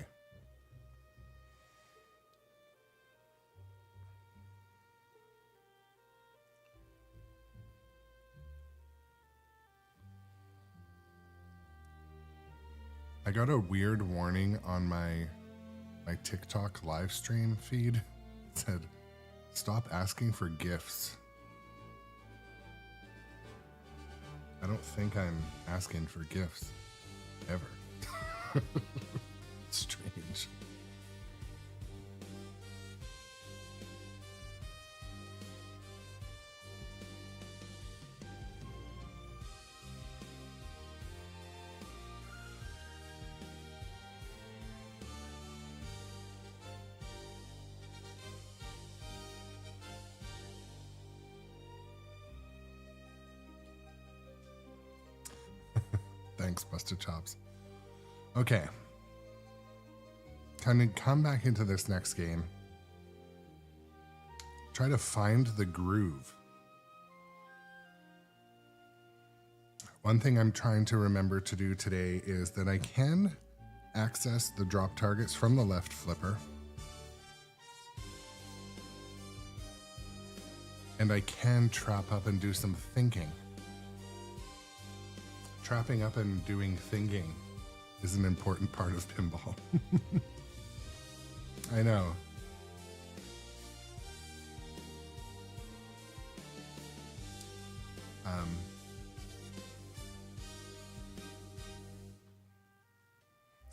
I got a weird warning on my TikTok live stream feed. It said, stop asking for gifts. I don't think I'm asking for gifts ever. Strange. Thanks, Buster Chops. Okay. Kind of come back into this next game. Try to find the groove. One thing I'm trying to remember to do today is that I can access the drop targets from the left flipper. And I can trap up and do some thinking. Trapping up and doing thinking is an important part of pinball. I know.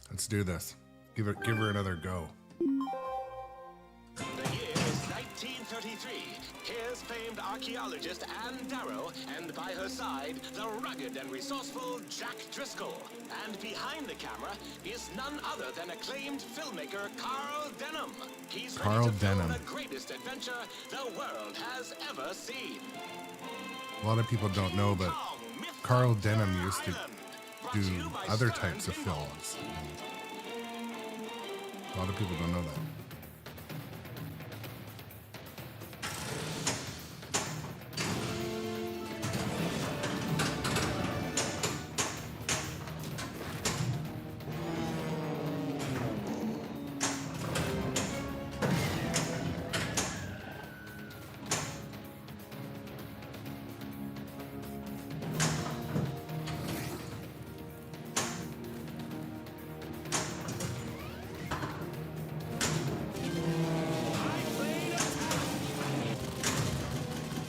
Let's do this. Give her another go. The year is 1933. Here's famed archaeologist Anne Darrow, and by her side, the rugged and resourceful Jack Driscoll. And behind the camera is none other than acclaimed filmmaker Carl Denham. He's Carl ready to film Denham. the greatest adventure the world has ever seen. A lot of people don't know, but Carl Denham used to do other types of films. A lot of people don't know that.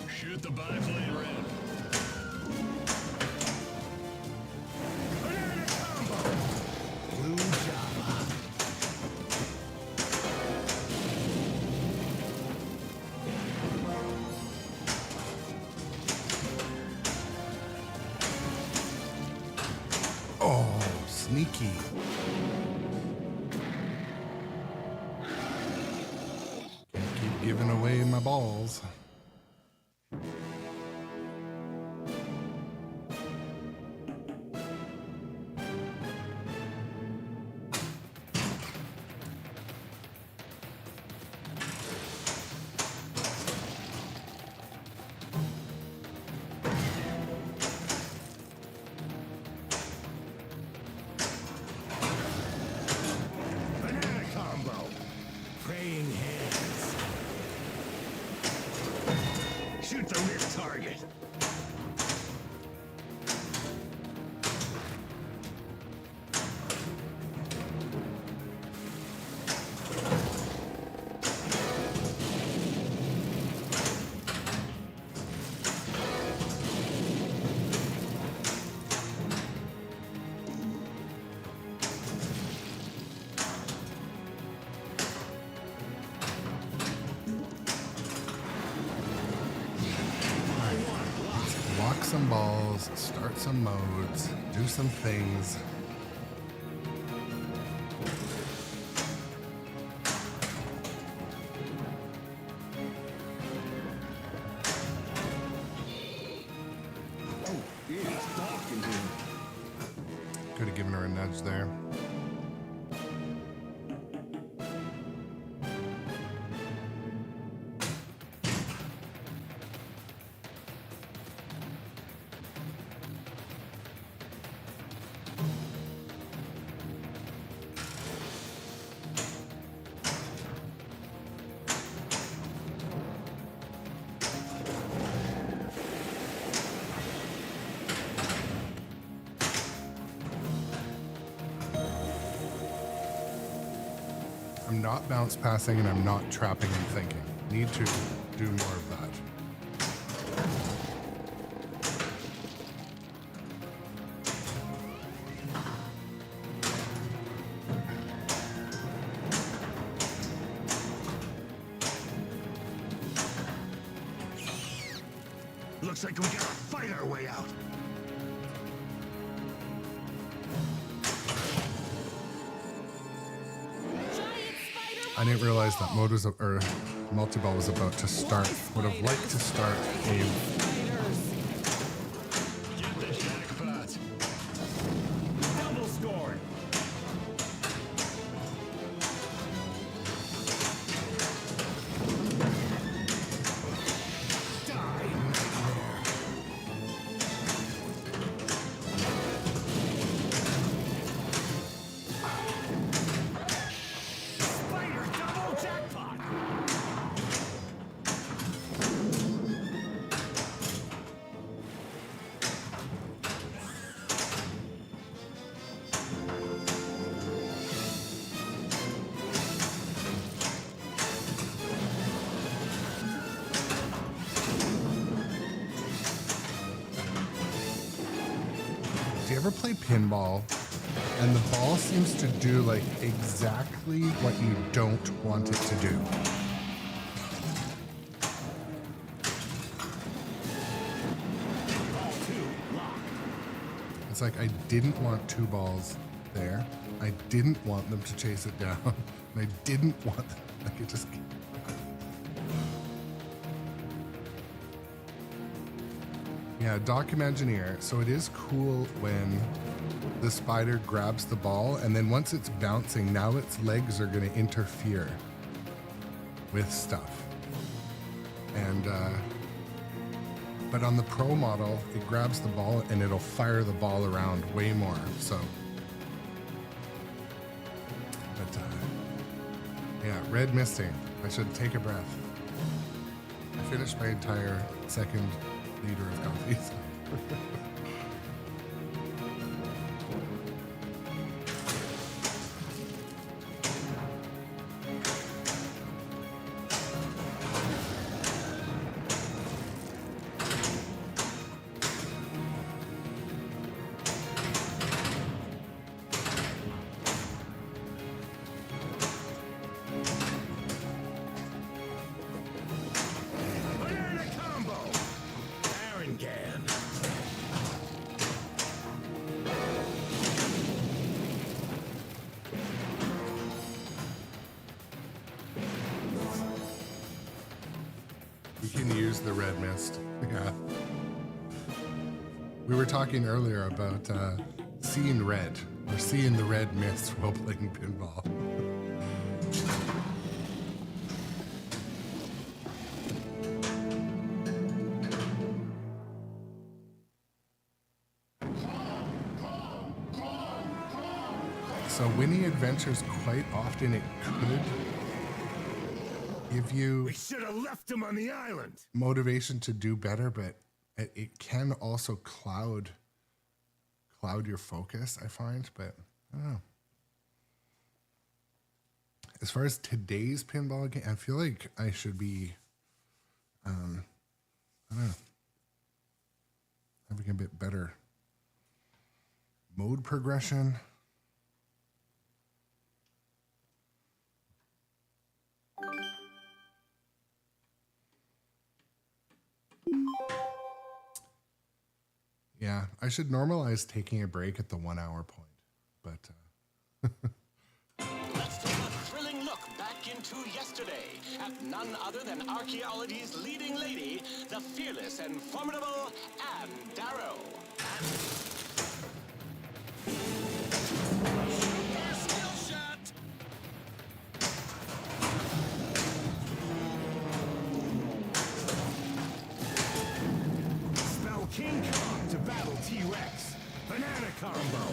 Shoot the biplane red. Banana combo! Blue Java. Oh, sneaky. Can't keep giving away my balls. Banana combo. Praying hands. Shoot the rear target. Lock some balls, start some modes, do some things. Oh, yeah, it's dark in here. Could have given her a nudge there. I'm not bounce passing and I'm not trapping and thinking. Need to do more of that. Looks like we gotta fight our way out. I didn't realize that mode was or multi-ball was about to start. Would have liked to start a Get the jackpot. Double scored. Spider double jackpot. Do you ever play pinball and the ball seems to do like exactly what you don't want it to do? It's like I didn't want two balls there. I didn't want them to chase it down. And I didn't want them, like it just. Yeah, Documengineer. So it is cool when the spider grabs the ball and then once it's bouncing, now its legs are going to interfere with stuff. And, but on the Pro model, it grabs the ball and it'll fire the ball around way more. So, but, yeah, red misting. I should take a breath. I finished my entire second liter of coffee. Banana combo. Barangan. We can use the red mist. Yeah. We were talking earlier about seeing red or seeing the red mist while playing pinball. So winning adventures, quite often it could give you We should have left him on the island. motivation to do better, but it can also cloud your focus, I find. But I don't know. As far as today's pinball game, I feel like I should be I don't know, having a bit better mode progression. Yeah, I should normalize taking a break at the 1 hour point, but Let's take a thrilling look back into yesterday at none other than archaeology's leading lady, the fearless and formidable Anne Darrow. Super skill shot! Spell King Kong to battle T-Rex. Banana combo.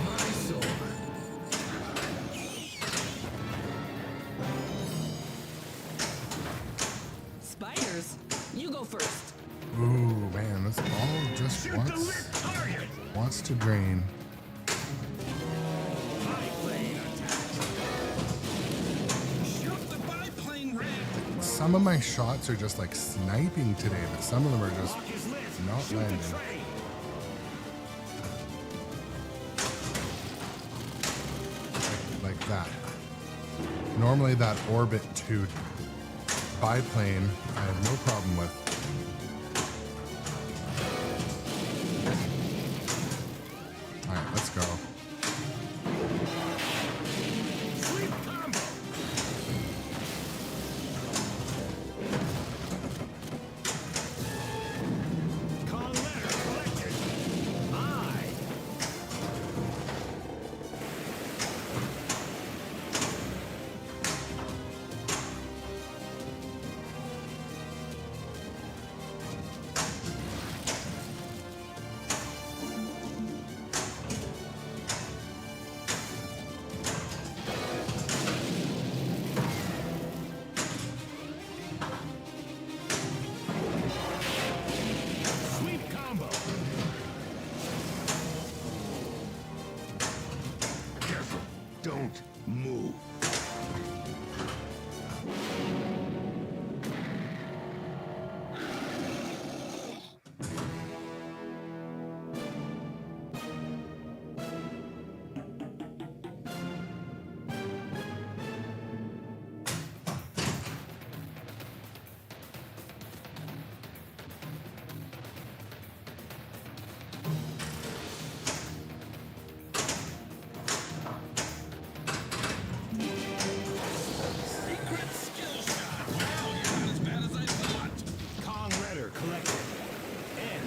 My sword. Spiders, you go first. ooh man, this ball just Shoot the lit target. wants to drain. High plane attack. Some of my shots are just like sniping today, but some of them are just Lock is lit. not Shoot landing. the train. Like that. Normally that Orbit 2 biplane I have no problem with. Alright, let's go. Sweep combo. Call letter collected. I. Sweep combo. Careful. Don't move. Kong letter collected. N.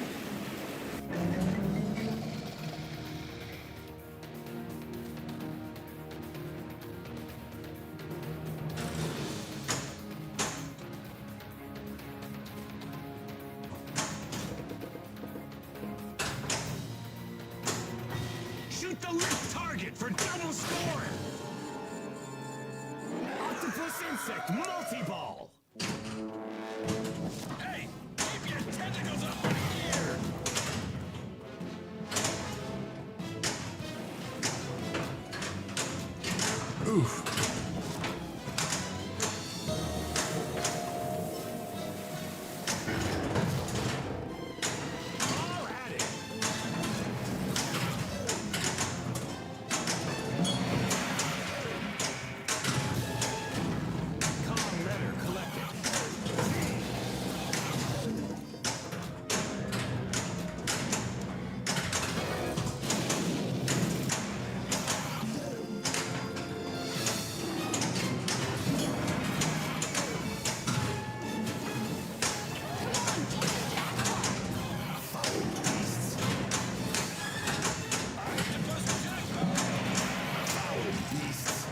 Shoot the lit target for double score. Octopus insect multi-ball. Hey, keep your tentacles up in here. Oof. All at it. Kong letter collected. Beasts.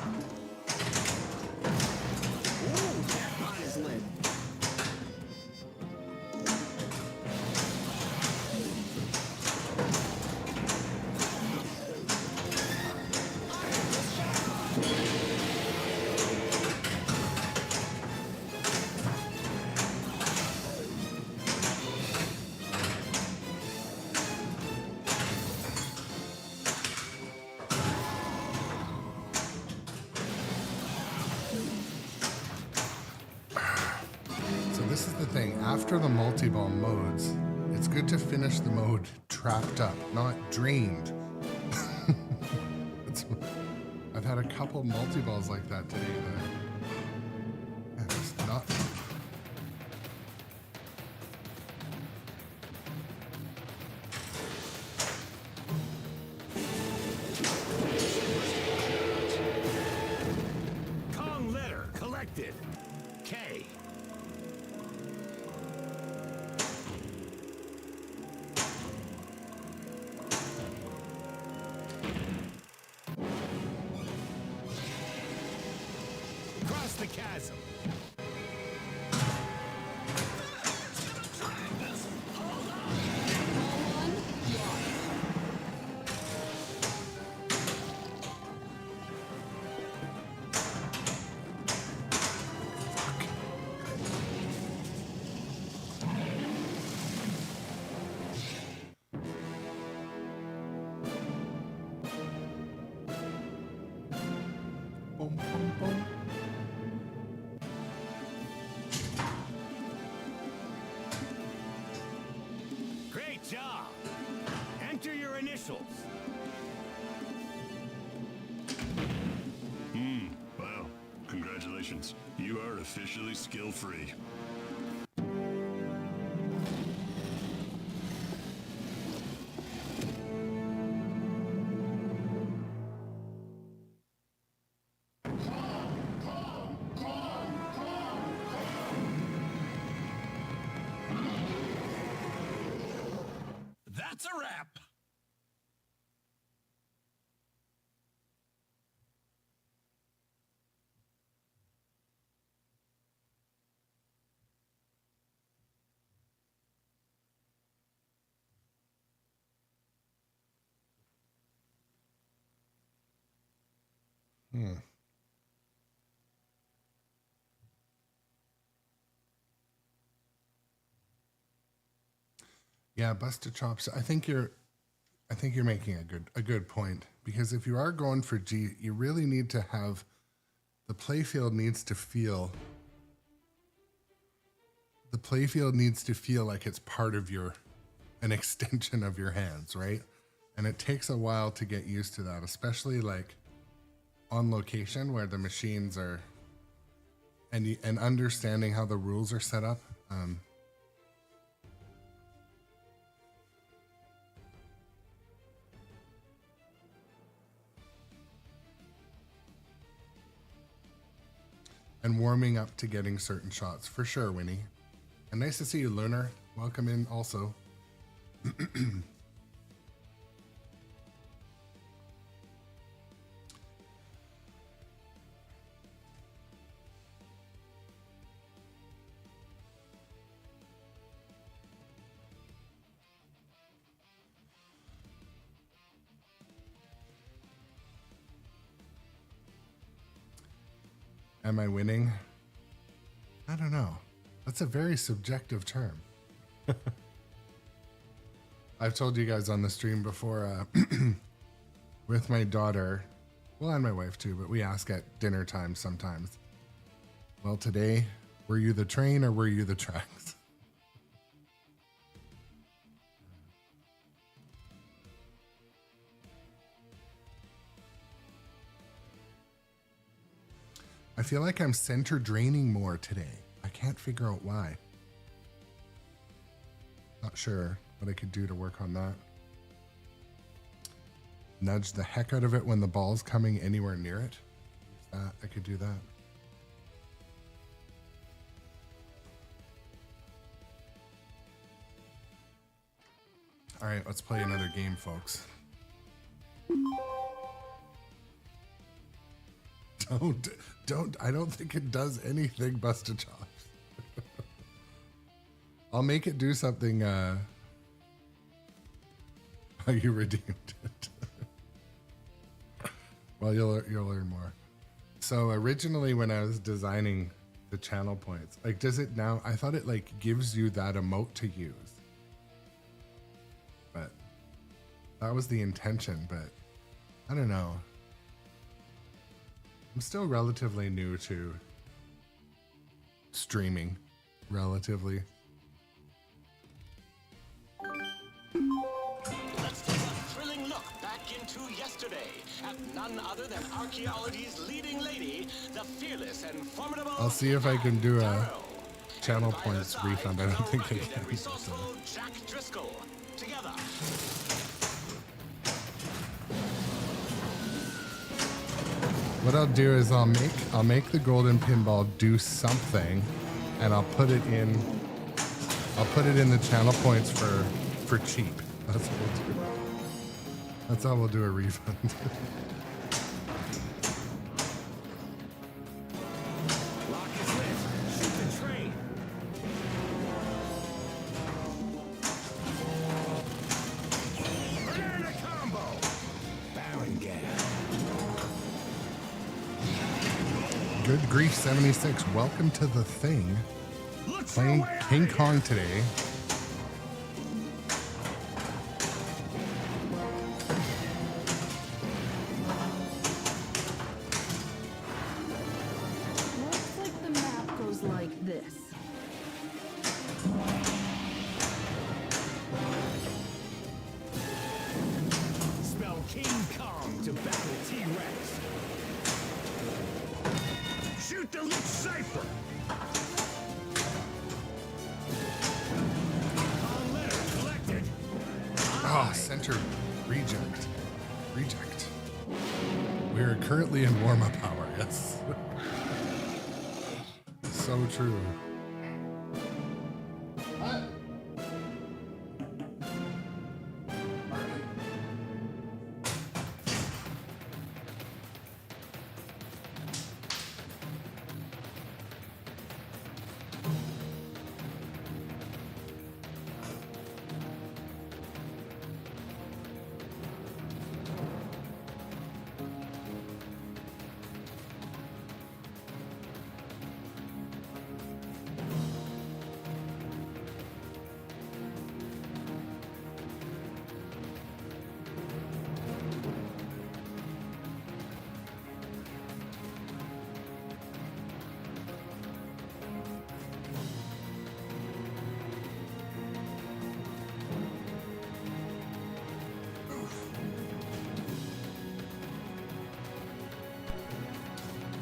Ooh, jackpot is lit. So this is the thing. After the multi-ball modes, it's good to finish the mode trapped up, not drained. I've had a couple multi-balls like that today. It's not. Kong letter collected. K. Cross the chasm. Boom, boom, boom. specials. Wow. Congratulations. You are officially skill-free. That's a wrap. Yeah, busted chops. I think you're making a good point, because if you are going for G, you really need to have the playfield needs to feel like it's part of an extension of your hands, right? And it takes a while to get used to that, especially like on location where the machines are, and understanding how the rules are set up. And warming up to getting certain shots, for sure, Winnie. And nice to see you, Lunar. Welcome in also. Am I winning? I don't know. That's a very subjective term. I've told you guys on the stream before, with my daughter, well, and my wife too, but we ask at dinner time sometimes, well, today, were you the train or were you the tracks? I feel like I'm center draining more today. I can't figure out why. Not sure what I could do to work on that. Nudge the heck out of it when the ball's coming anywhere near it. I could do that. All right, let's play another game, folks. Don't, I don't think it does anything, Busted Chops. I'll make it do something, oh, you redeemed it. Well, you'll learn more. So originally when I was designing the channel points, like, does it now, I thought it like gives you that emote to use. But that was the intention, but I don't know. I'm still relatively new to streaming, relatively. Let's take a thrilling look back into yesterday at none other than archaeology's leading lady, the fearless and formidable. I'll see if I can do a channel points refund. I don't think I can. Resourceful Jack Driscoll. Together. What I'll do is I'll make the golden pinball do something, and I'll put it in the channel points for cheap. That's what we'll do. That's how we'll do a refund. Lock is lit. Shoot the train. Banana combo. Baron gas. Good grief, 76. Welcome to the thing. Playing King Kong today. Looks like the map goes like this. Come to battle T-Rex. Shoot the loot cipher. All letters collected. Oh, center reject. Reject. We are currently in warm-up hour, yes. So true.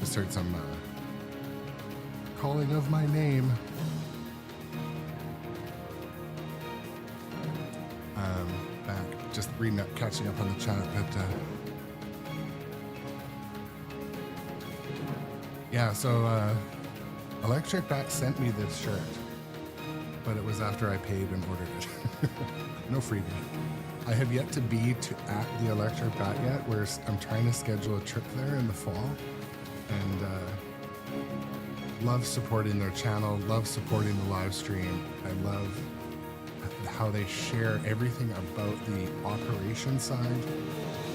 Just heard some calling of my name. Back, just reading up, catching up on the chat, but yeah, so Electric Bat sent me this shirt, but it was after I paid and ordered it. No freebie. I have yet to be at the Electric Bat yet, where I'm trying to schedule a trip there in the fall, and love supporting their channel, love supporting the live stream. I love how they share everything about the operation side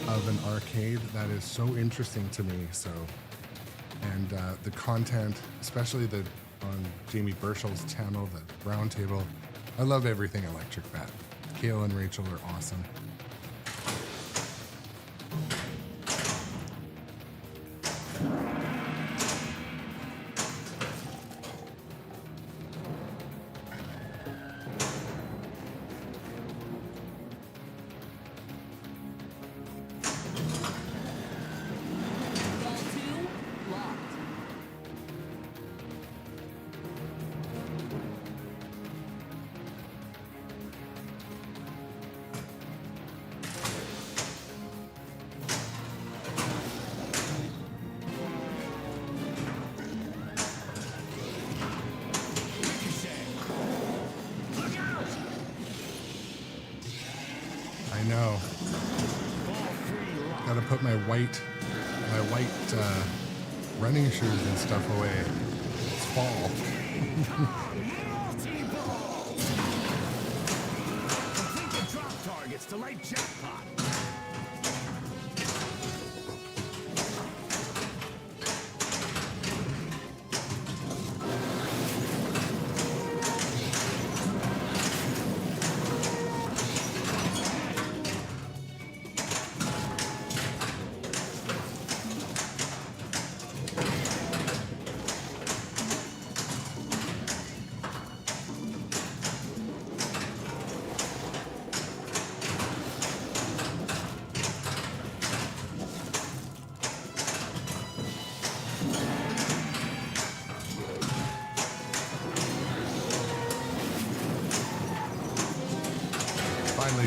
of an arcade. That is so interesting to me. So, and the content, especially on Jamie Burchell's channel, the roundtable. I love everything Electric Bat. Kale and Rachel are awesome. My white running shoes and stuff away. It's fall. Complete the drop targets to light jackpot.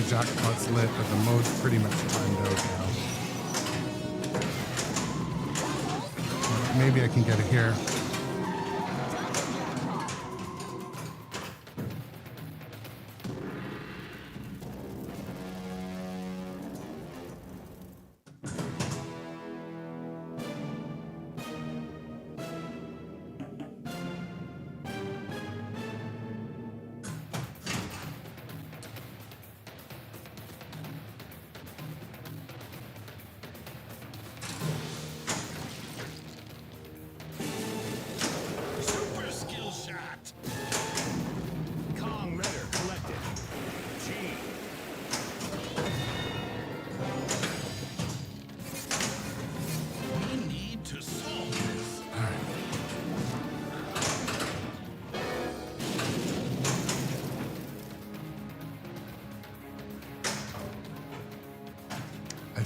Jackpot's lit, but the mode's pretty much timed out now. Maybe I can get it here.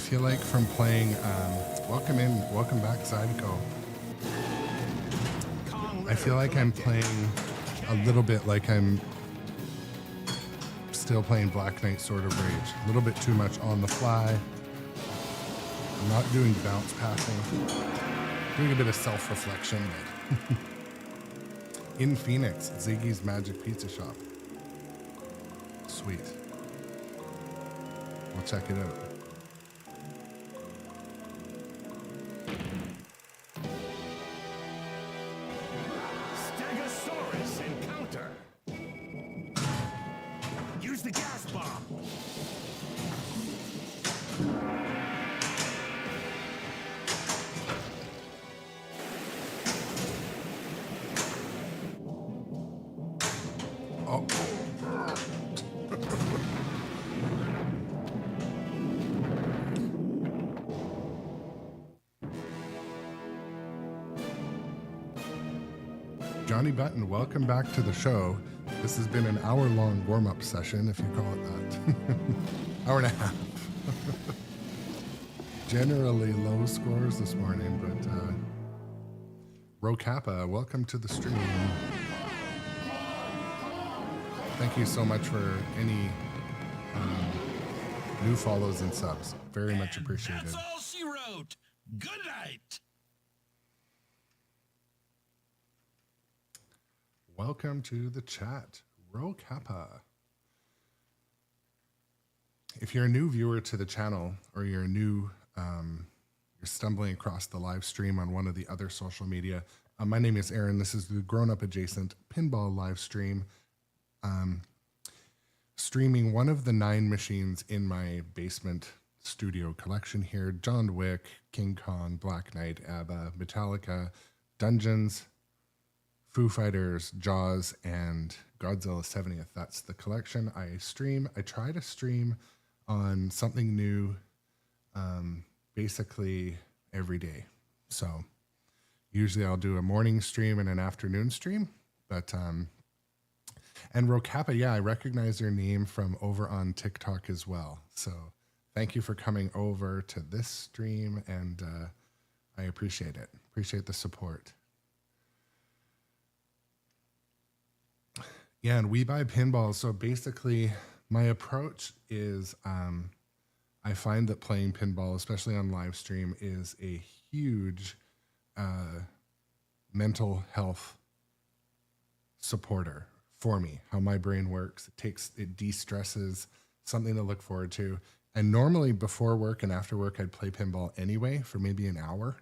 feel like from playing, welcome back, Sideco. I feel like I'm playing a little bit like I'm still playing Black Knight Sword of Rage. A little bit too much on the fly. I'm not doing bounce passing. Doing a bit of self-reflection. In Phoenix, Ziggy's Magic Pizza Shop. Sweet. We'll check it out. Stegosaurus encounter. Use the gas bomb. Oh. Johnny Button, welcome back to the show. This has been an hour-long warm-up session, if you call it that. Hour and a half. Generally low scores this morning, but Rokappa, welcome to the stream. Thank you so much for any new follows and subs. Very much appreciated. That's all she wrote. Good night. Welcome to the chat, Rokappa. If you're a new viewer to the channel, or you're you're stumbling across the live stream on one of the other social media, my name is Aaron. This is the grown-up adjacent pinball live stream. Streaming one of the 9 machines in my basement studio collection here: John Wick, King Kong, Black Knight, ABBA, Metallica, Dungeons, Foo Fighters, Jaws, and Godzilla 70th. That's the collection. I try to stream on something new basically every day. So usually I'll do a morning stream and an afternoon stream, but and Rokappa, yeah, I recognize your name from over on TikTok as well. So thank you for coming over to this stream, and I appreciate it. Appreciate the support. Yeah, and we buy pinballs. So basically, my approach is I find that playing pinball, especially on live stream, is a huge mental health supporter for me. How my brain works, it de-stresses, something to look forward to. And normally before work and after work, I'd play pinball anyway for maybe an hour.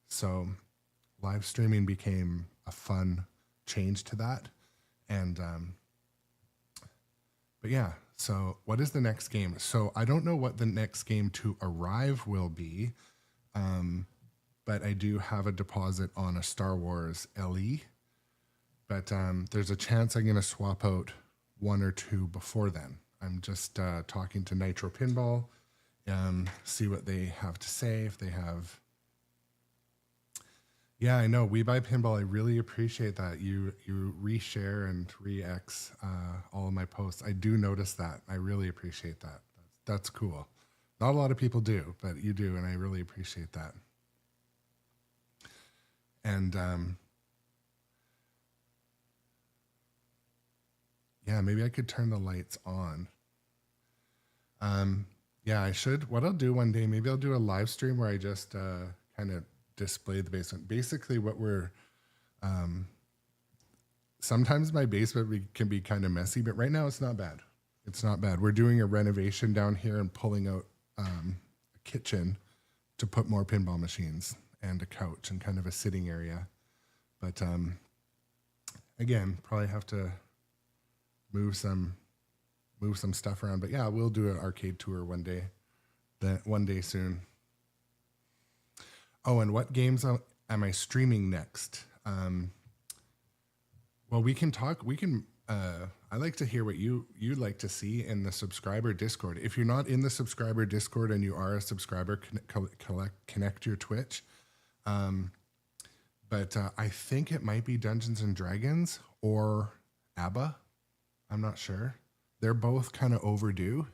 So live streaming became a fun change to that. And, but yeah, so what is the next game? So I don't know what the next game to arrive will be. But I do have a deposit on a Star Wars LE, but, there's a chance I'm going to swap out 1 or 2 before then. I'm just, talking to nitropinball, see what they have to say. If they have, yeah, I know. We buy pinball. I really appreciate that. You reshare and re-X all of my posts. I do notice that. I really appreciate that. That's cool. Not a lot of people do, but you do, and I really appreciate that. And yeah, maybe I could turn the lights on. Yeah, I should. What I'll do one day, maybe I'll do a live stream where I just kind of display the basement. Basically what we're sometimes my basement can be kind of messy, but right now it's not bad. It's not bad. We're doing a renovation down here and pulling out a kitchen to put more pinball machines and a couch and kind of a sitting area. But again, probably have to move some stuff around. But yeah, we'll do an arcade tour one day soon. Oh, and what games am I streaming next? Well, we can talk. I like to hear what you'd like to see in the subscriber Discord. If you're not in the subscriber Discord and you are a subscriber, connect your Twitch. But I think it might be Dungeons and Dragons or ABBA. I'm not sure. They're both kind of overdue,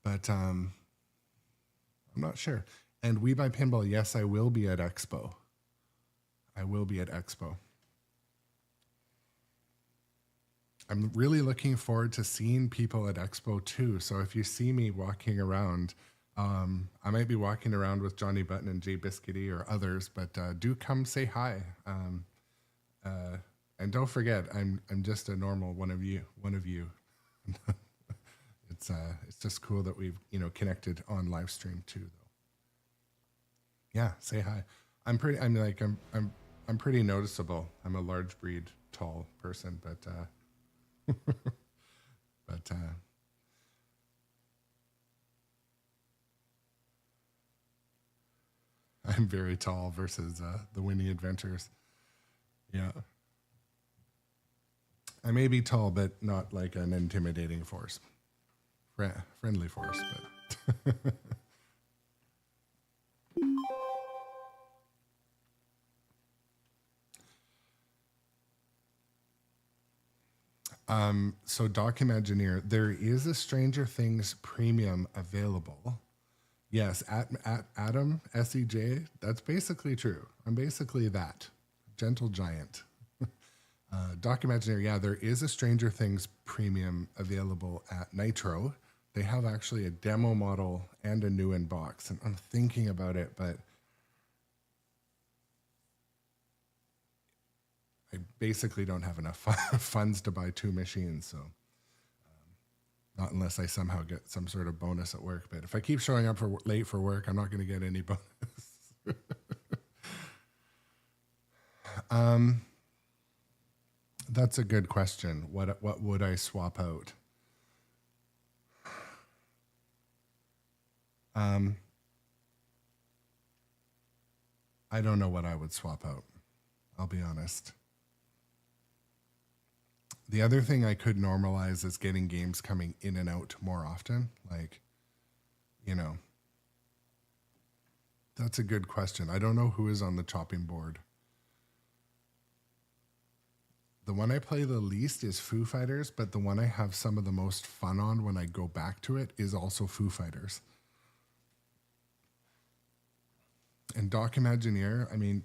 but I'm I'm not sure. And We Buy Pinball, yes, I will be at Expo. I will be at Expo. I'm really looking forward to seeing people at Expo too. So if you see me walking around, I might be walking around with Johnny Button and Jay Biscuity or others, but do come say hi. And don't forget, I'm just a normal one of you. It's just cool that we've connected on live stream too, though. Yeah, say hi. I'm pretty noticeable. I'm a large breed, tall person, but I'm very tall versus the Winnie Adventures. Yeah. I may be tall, but not like an intimidating force. Friendly force, but... So Doc Imagineer, there is a Stranger Things premium available. Yes, at Adam SEJ, that's basically true. I'm basically that. Gentle giant. Doc Imagineer, yeah, there is a Stranger Things premium available at Nitro. They have actually a demo model and a new in box, and I'm thinking about it, but I basically don't have enough funds to buy 2 machines, so not unless I somehow get some sort of bonus at work. But if I keep showing up late for work, I'm not going to get any bonus. That's a good question. What would I swap out? I don't know what I would swap out. I'll be honest. The other thing I could normalize is getting games coming in and out more often. Like, that's a good question. I don't know who is on the chopping board. The one I play the least is Foo Fighters, but the one I have some of the most fun on when I go back to it is also Foo Fighters. And Doc Imagineer, I mean,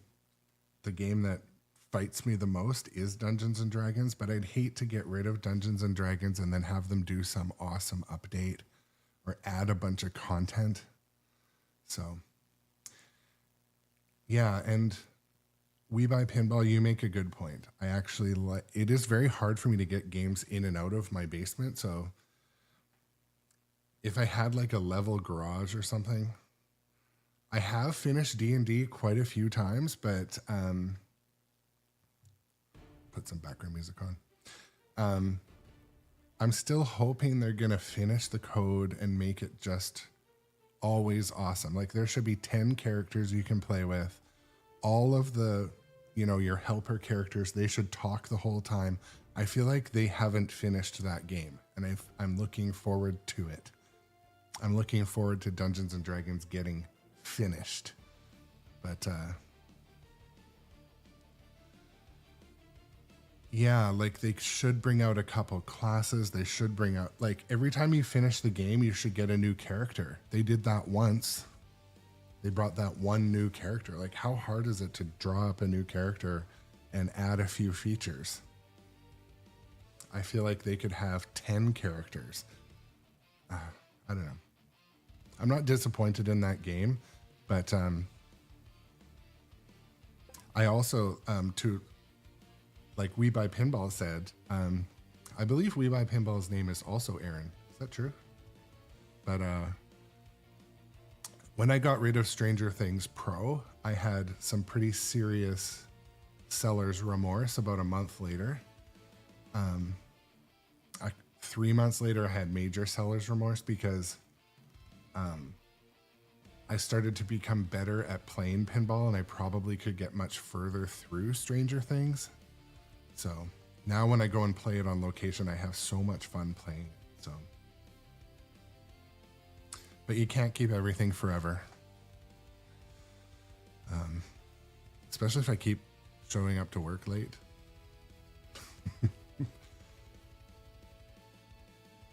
the game that fights me the most is Dungeons and Dragons, but I'd hate to get rid of Dungeons and Dragons and then have them do some awesome update or add a bunch of content. So, yeah, and We Buy Pinball, you make a good point. I actually it is very hard for me to get games in and out of my basement, so if I had like a level garage or something, I have finished D&D quite a few times, but put some background music on. I'm still hoping they're going to finish the code and make it just always awesome. Like there should be 10 characters you can play with. All of the, your helper characters, they should talk the whole time. I feel like they haven't finished that game, and I'm looking forward to it. I'm looking forward to Dungeons and Dragons getting finished. But yeah, like they should bring out a couple classes. They should bring out, like, every time you finish the game, you should get a new character. They did that once. They brought that one new character. Like, how hard is it to draw up a new character and add a few features? I feel like they could have 10 characters. I don't know. I'm not disappointed in that game, but I also, like We Buy Pinball said, I believe We Buy Pinball's name is also Aaron. Is that true? But when I got rid of Stranger Things Pro, I had some pretty serious seller's remorse about a month later. 3 months later, I had major seller's remorse because I started to become better at playing pinball, and I probably could get much further through Stranger Things. So now when I go and play it on location, I have so much fun playing it. So, but you can't keep everything forever. Especially if I keep showing up to work late.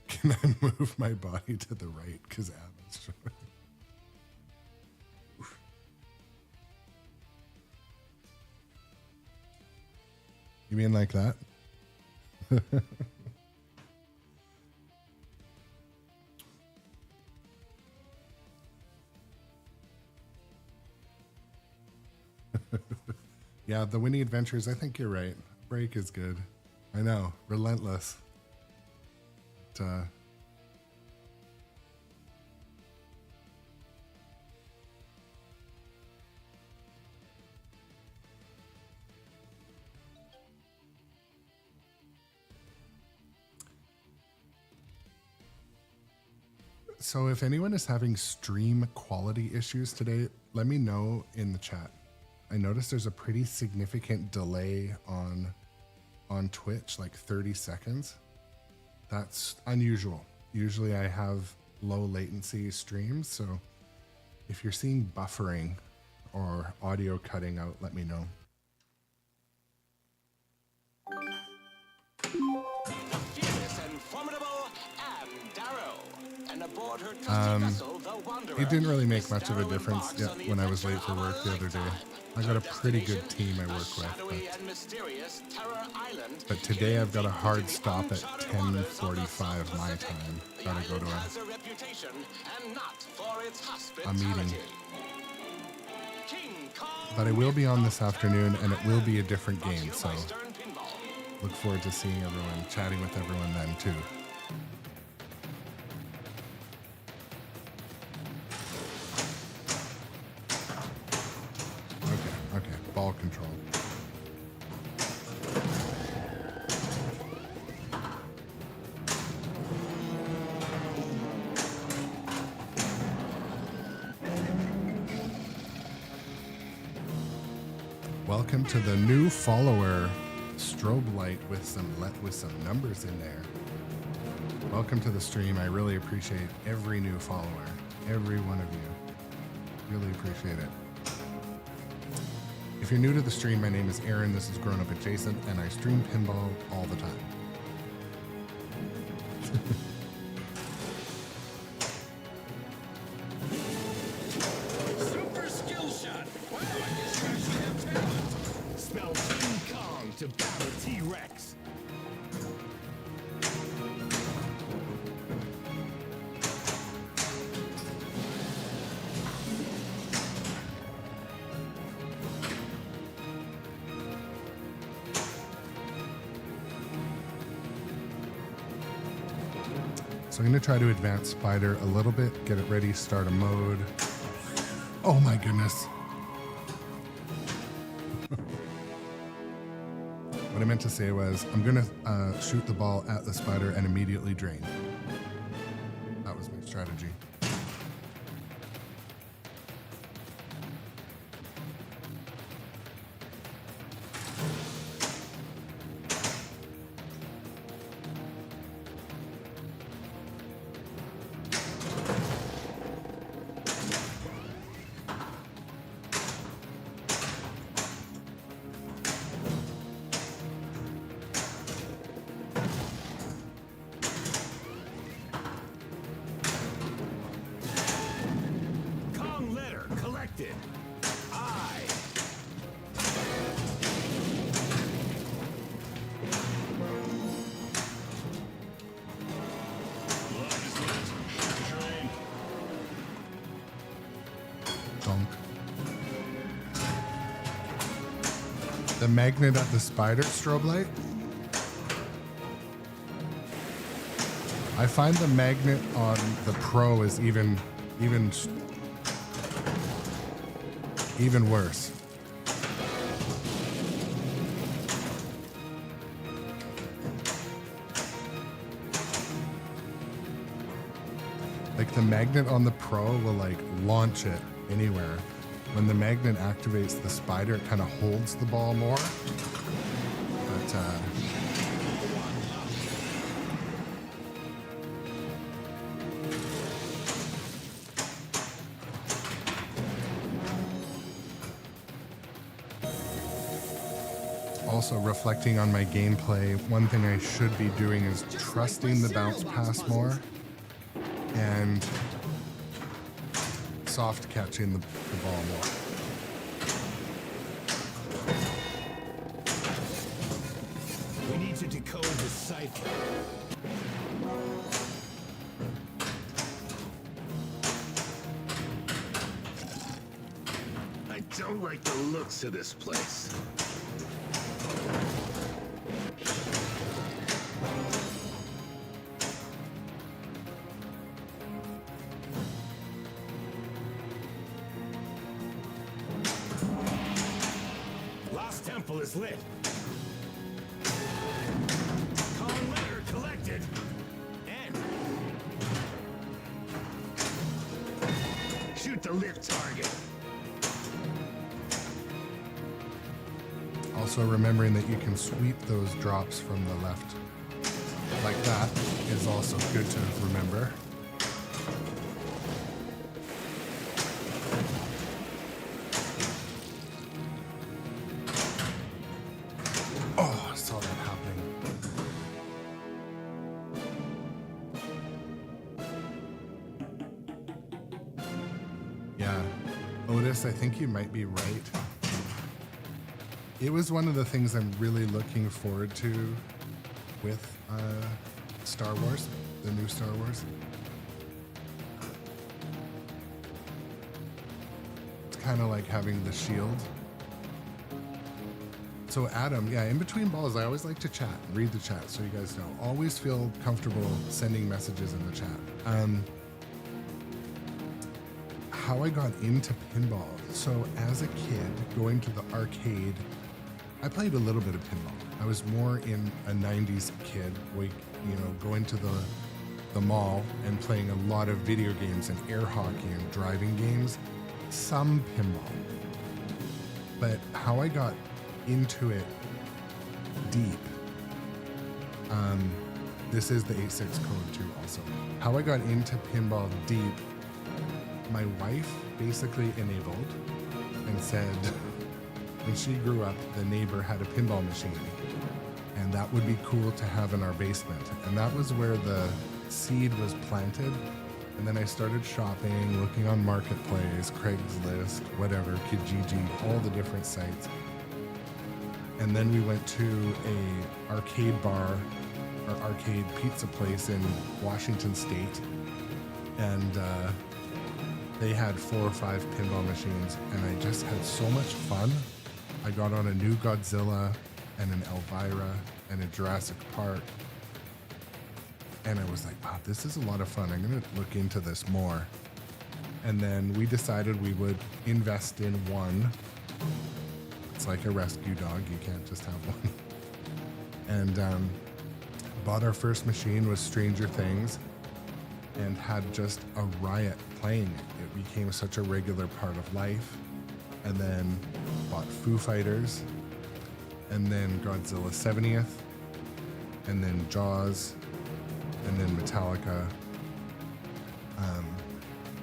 Can I move my body to the right? Because Abby's showing. You mean like that? Yeah, the Winnie Adventures, I think you're right. Break is good. I know, relentless. But, so if anyone is having stream quality issues today, let me know in the chat. I noticed there's a pretty significant delay on Twitch, like 30 seconds. That's unusual. Usually I have low latency streams, so if you're seeing buffering or audio cutting out, let me know. Fierce and formidable Anne Darrow. And aboard her trusty vessel, the Wanderer, It didn't really make Miss much of a Darrow difference embarks on the when I was adventure late for of a work the other day. lifetime. I got a Her pretty good destination, team I a work shadowy with, and mysterious Terror Island, but today I've got a hard stop at uncharted waters of the 10:45 South my Pacific. time. The Gotta go island to has a reputation, and not for its a hospitality. meeting. King Kong But I will be on this of afternoon, and it will be a Island, different brought to game, you so by sternpinball. look forward to seeing everyone, chatting with everyone then too. Okay, ball control. Welcome to the new follower strobe light with some numbers in there. Welcome to the stream. I really appreciate every new follower, every one of you. Really appreciate it. If you're new to the stream, my name is Aaron. This is Grown Up Adjacent, and I stream pinball all the time. Super skill shot. Wow, I guess you actually have talent. Spell King Kong to battle T-Rex. So I'm going to try to advance Spider a little bit, get it ready, start a mode. Oh my goodness. What I meant to say was I'm going to shoot the ball at the Spider and immediately drain. That was my strategy. Kong letter collected. I. Lock is lit. Train. Donk. The magnet at the Spider strobe light? I find the magnet on the Pro is even worse. Like the magnet on the Pro will like launch it anywhere. When the magnet activates the Spider, it kind of holds the ball more. But also reflecting on my gameplay, one thing I should be doing is trusting the bounce pass more and soft catching the ball more. life. I don't like the looks of this place. Lost temple is lit. Calling letter collected. And Shoot the lit target. Also remembering that you can sweep those drops from the left like that is also good to remember. Oh, I saw that happening. Yeah, Otis, I think you might be right. It was one of the things I'm really looking forward to with Star Wars, the new Star Wars. It's kind of like having the shield. So Adam, yeah, in between balls, I always like to chat, read the chat, so you guys know. Always feel comfortable sending messages in the chat. How I got into pinball. So as a kid, going to the arcade, I played a little bit of pinball. I was more in a 90s kid, going to the mall and playing a lot of video games and air hockey and driving games, some pinball. But how I got into it deep, this is the 86 code too also. How I got into pinball deep, my wife basically enabled and said, when she grew up, the neighbor had a pinball machine, and that would be cool to have in our basement. And that was where the seed was planted. And then I started shopping, looking on Marketplace, Craigslist, whatever, Kijiji, all the different sites. And then we went to a arcade bar or arcade pizza place in Washington State, and they had 4 or 5 pinball machines, and I just had so much fun. I got on a new Godzilla and an Elvira and a Jurassic Park. And I was like, wow, this is a lot of fun. I'm going to look into this more. And then we decided we would invest in one. It's like a rescue dog. You can't just have one. And bought our first machine with Stranger Things and had just a riot playing it. It became such a regular part of life. And then bought Foo Fighters, and then Godzilla 70th, and then Jaws, and then Metallica.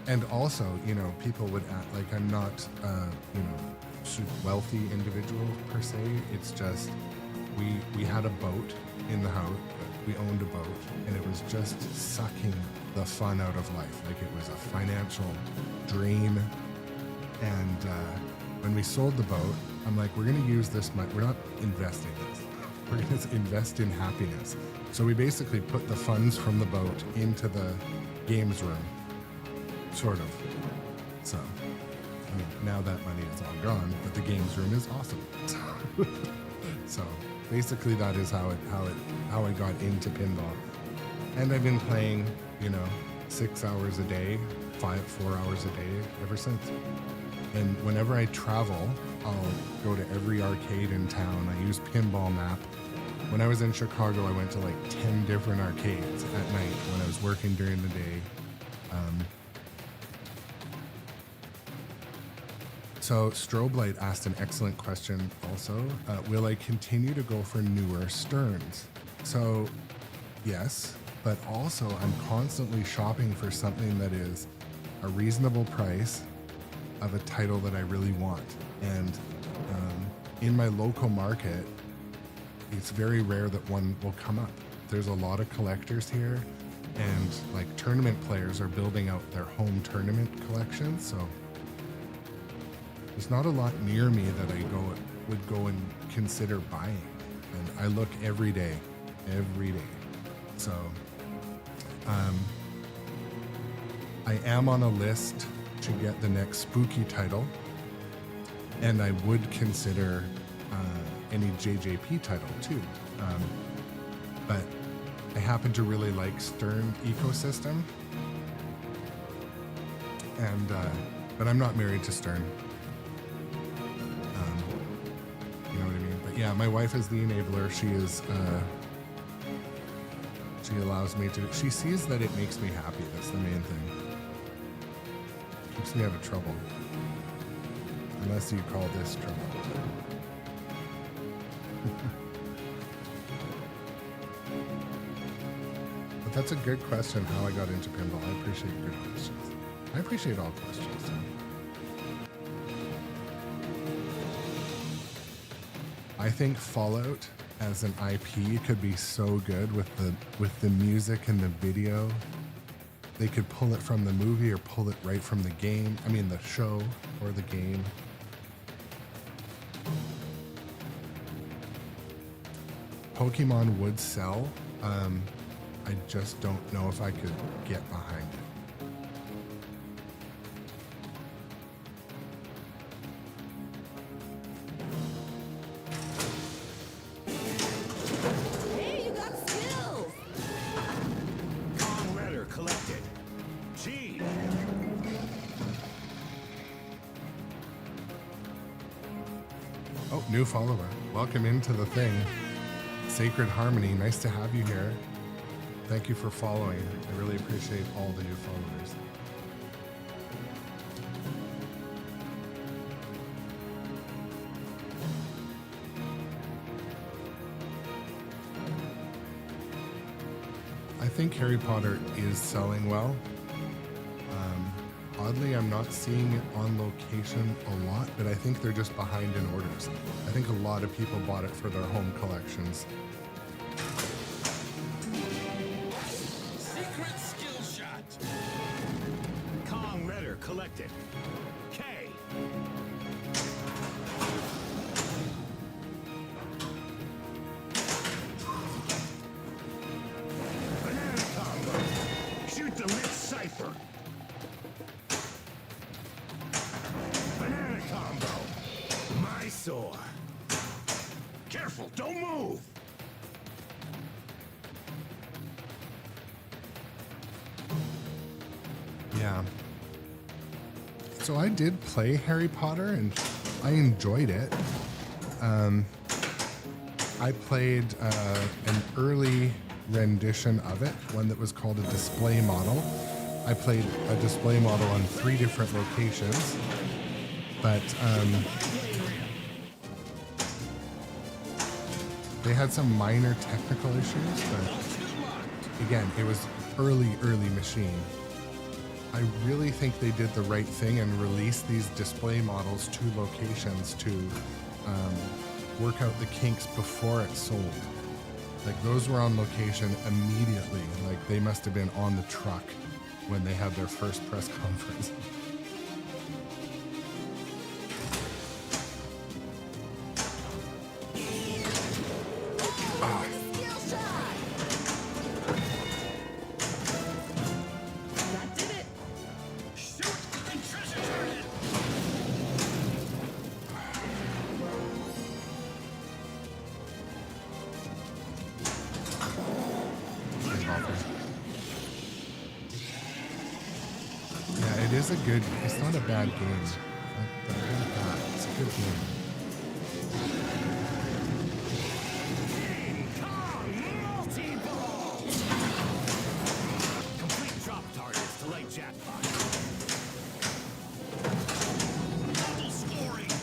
And also, people would act like I'm not, super wealthy individual per se. It's just we had a boat in the house. We owned a boat, and it was just sucking the fun out of life. Like it was a financial dream. And when we sold the boat, I'm like, we're going to use this money. We're not investing this. We're going to invest in happiness. So we basically put the funds from the boat into the games room, sort of. So, I mean, now that money is all gone, but the games room is awesome. So basically, that is how I got into pinball. And I've been playing, 6 hours a day, 4 hours a day ever since. And whenever I travel, I'll go to every arcade in town. I use Pinball Map. When I was in Chicago, I went to like 10 different arcades at night when I was working during the day. So Strobe Light asked an excellent question also. Will I continue to go for newer Sterns? So yes, but also I'm constantly shopping for something that is a reasonable price of a title that I really want. And in my local market, it's very rare that one will come up. There's a lot of collectors here, and like tournament players are building out their home tournament collections. So there's not a lot near me that I would go and consider buying. And I look every day every day. So I am on a list to get the next spooky title, and I would consider any JJP title too. But I happen to really like Stern ecosystem, and but I'm not married to Stern. You know what I mean? But yeah, my wife is the enabler. She is. She allows me to. She sees that it makes me happy. That's the main thing. Keeps me out of trouble. Unless you call this trouble. But that's a good question, how I got into pinball. I appreciate good questions. I appreciate all questions. I think Fallout as an IP could be so good with the music and the video. They could pull it from the movie or pull it right from the game. I mean the show or the game. Pokemon would sell. I just don't know if I could get behind it. Hey, you got skills! Kong letter collected. G. Oh, new follower. Welcome into the thing. Sacred Harmony, nice to have you here. Thank you for following. I really appreciate all the new followers. I think Harry Potter is selling well. Oddly, I'm not seeing it on location a lot, but I think they're just behind in orders. I think a lot of people bought it for their home collections. Secret skill shot. Kong letter collected. K. Banana combo. Shoot the lit cipher. Banana combo. Mysore. Careful, don't move. Yeah. So I did play Harry Potter and I enjoyed it. I played an early rendition of it, one that was called a display model. I played a display model on 3 different locations, but they had some minor technical issues, but again, it was early machine. I really think they did the right thing and released these display models to locations to work out the kinks before it sold. Like those were on location immediately. Like they must have been on the truck when they had their first press conference. That did it! Shoot and treasure target. Yeah, it is a good, it's not a bad game. It's a good game. Kong multi-ball. Complete drop targets to light jackpot. Double scoring.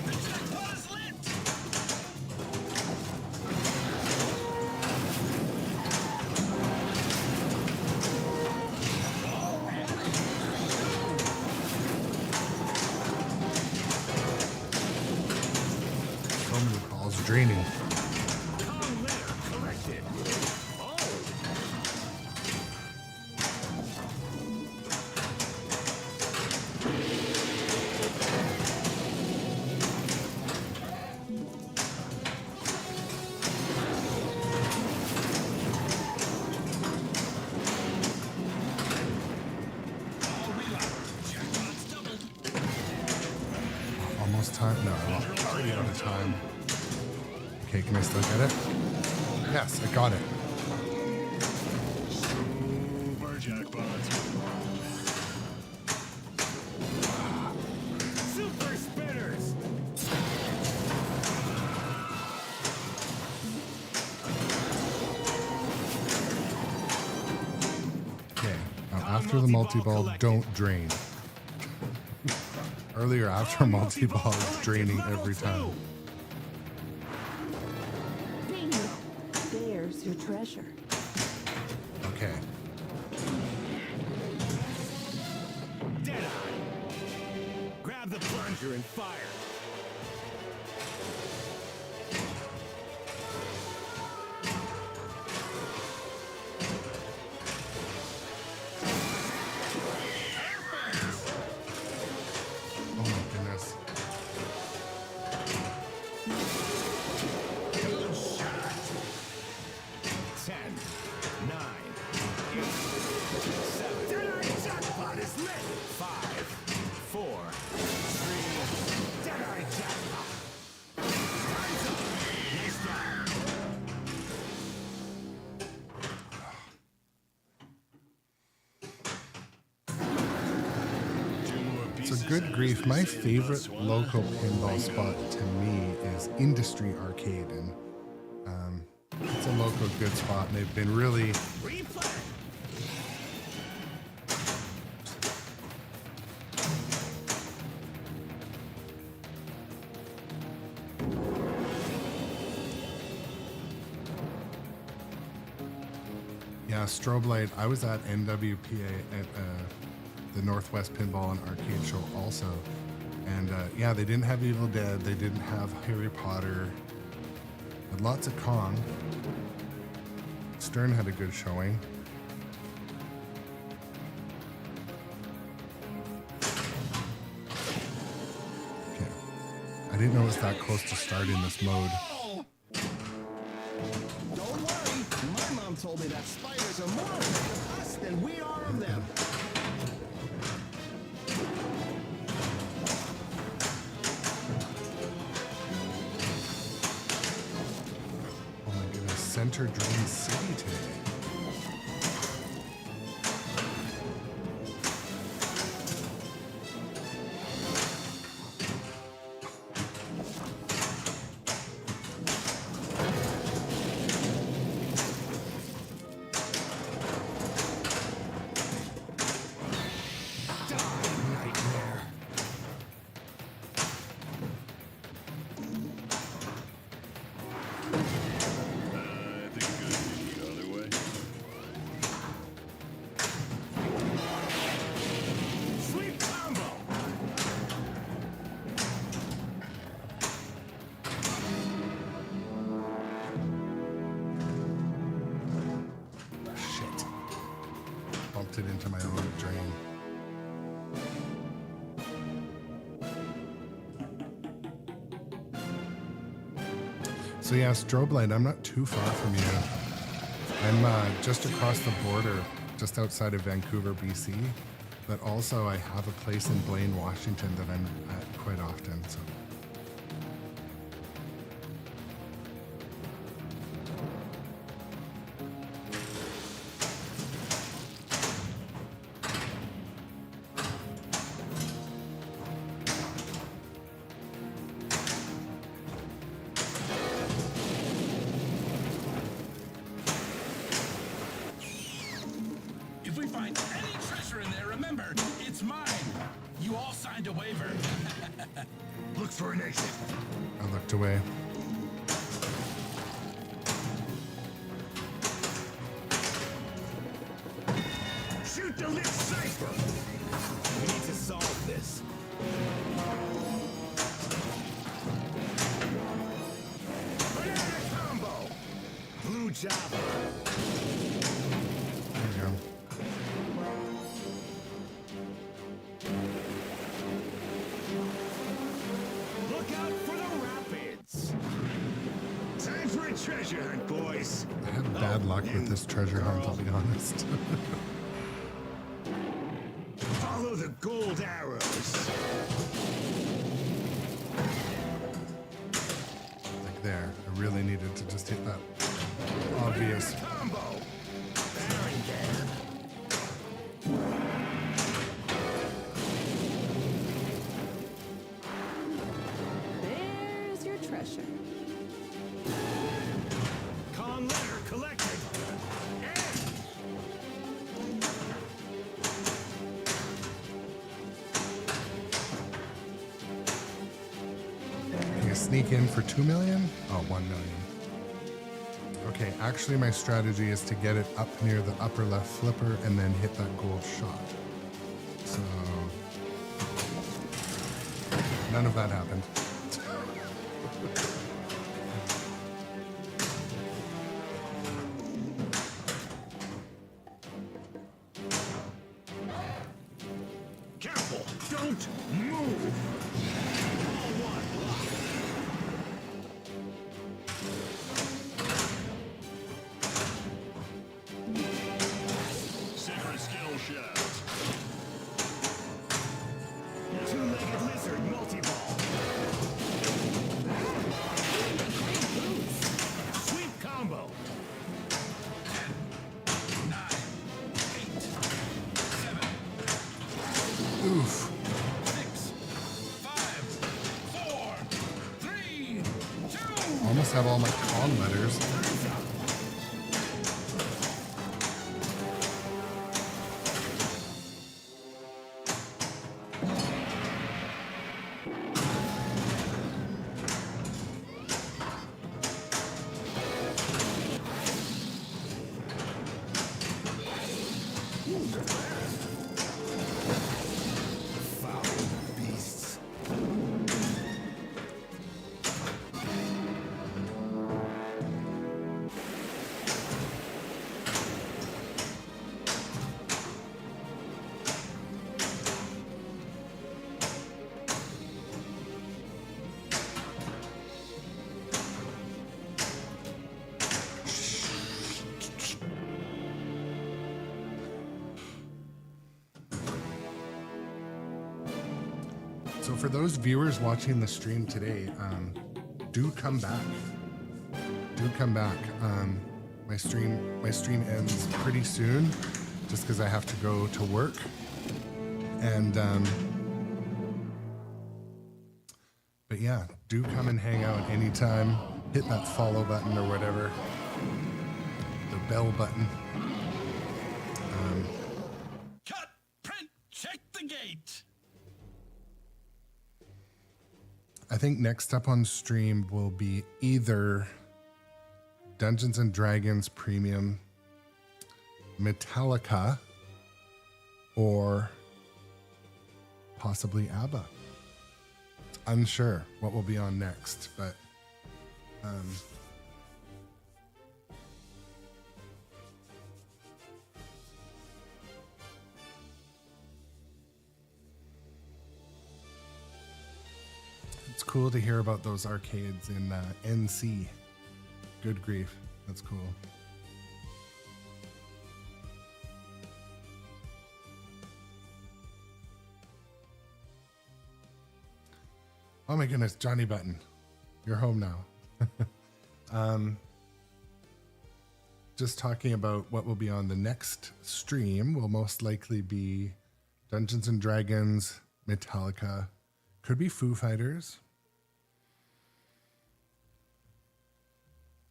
The jackpot is lit. So many calls draining. Kong letter collected. Oh. time? No, I'm already out of time. Okay, can I still get it? Yes, I got it. Super jackpot. Super spinners. Okay, now after the multi-ball, don't drain. Earlier, after multi-ball, it's draining every time. Bingo. There's your treasure. Okay. Deadeye. Grab the plunger and fire. Oh my goodness. Good shot. 10, 9, 8, 7. Deadeye jackpot is lit. 5, 4, 3. Deadeye jackpot. Time's up. Nice job. So good grief, my favorite local pinball spot to me is Industry Arcade, and it's a local good spot, and they've been really Replay. yeah, strobe light. I was at NWPA at the Northwest Pinball and Arcade Show also, and yeah, they didn't have Evil Dead, they didn't have Harry Potter, but lots of Kong. Stern had a good showing. Okay, I didn't know it was that close to starting this mode. Don't worry, my mom told me that spiders are more afraid of us than we are of them. Oh my goodness, Center Drain City today. Nightmare. I think it could be the other way. Sweet combo. Shit. Bumped it into my own drain. So yeah, strobe light, I'm not too far from you. I'm just across the border, just outside of Vancouver, BC. But also I have a place in Blaine, Washington that I'm at quite often. So If we find any treasure in there, remember, it's mine. You all signed a waiver. Look for an exit. I looked away. Shoot the lit cipher. We need to solve this. Banana combo. Blue Java. There we go. Look out for the rapids. Time for a treasure hunt, boys. I had bad luck with this treasure hunt, I'll be honest. Follow the gold arrows. really needed to just hit that obvious. Combo. There's your treasure. Con letter collected. Can you sneak in for 2 million? Oh, 1 million. Okay, actually my strategy is to get it up near the upper left flipper and then hit that gold shot. So none of that happened. Careful. Don't move. All one. Secret skill shaft. Two-legged lizard multi-ball. Sweep combo. 9, 8, 7, Oof. 6, 5, 4, 3, 2. Almost have all my con letters. Foul beasts. So for those viewers watching the stream today, do come back. Do come back. My stream ends pretty soon, just because I have to go to work. And but yeah, do come and hang out anytime. Hit that follow button or whatever, the bell button. Cut, print, check the gate. I think next up on stream will be either Dungeons and Dragons Premium, Metallica, or possibly ABBA. Unsure what will be on next, but it's cool to hear about those arcades in NC. Good grief, that's cool. Oh my goodness, Johnny Button, you're home now. Just talking about what will be on the next stream will most likely be Dungeons and Dragons, Metallica, could be Foo Fighters.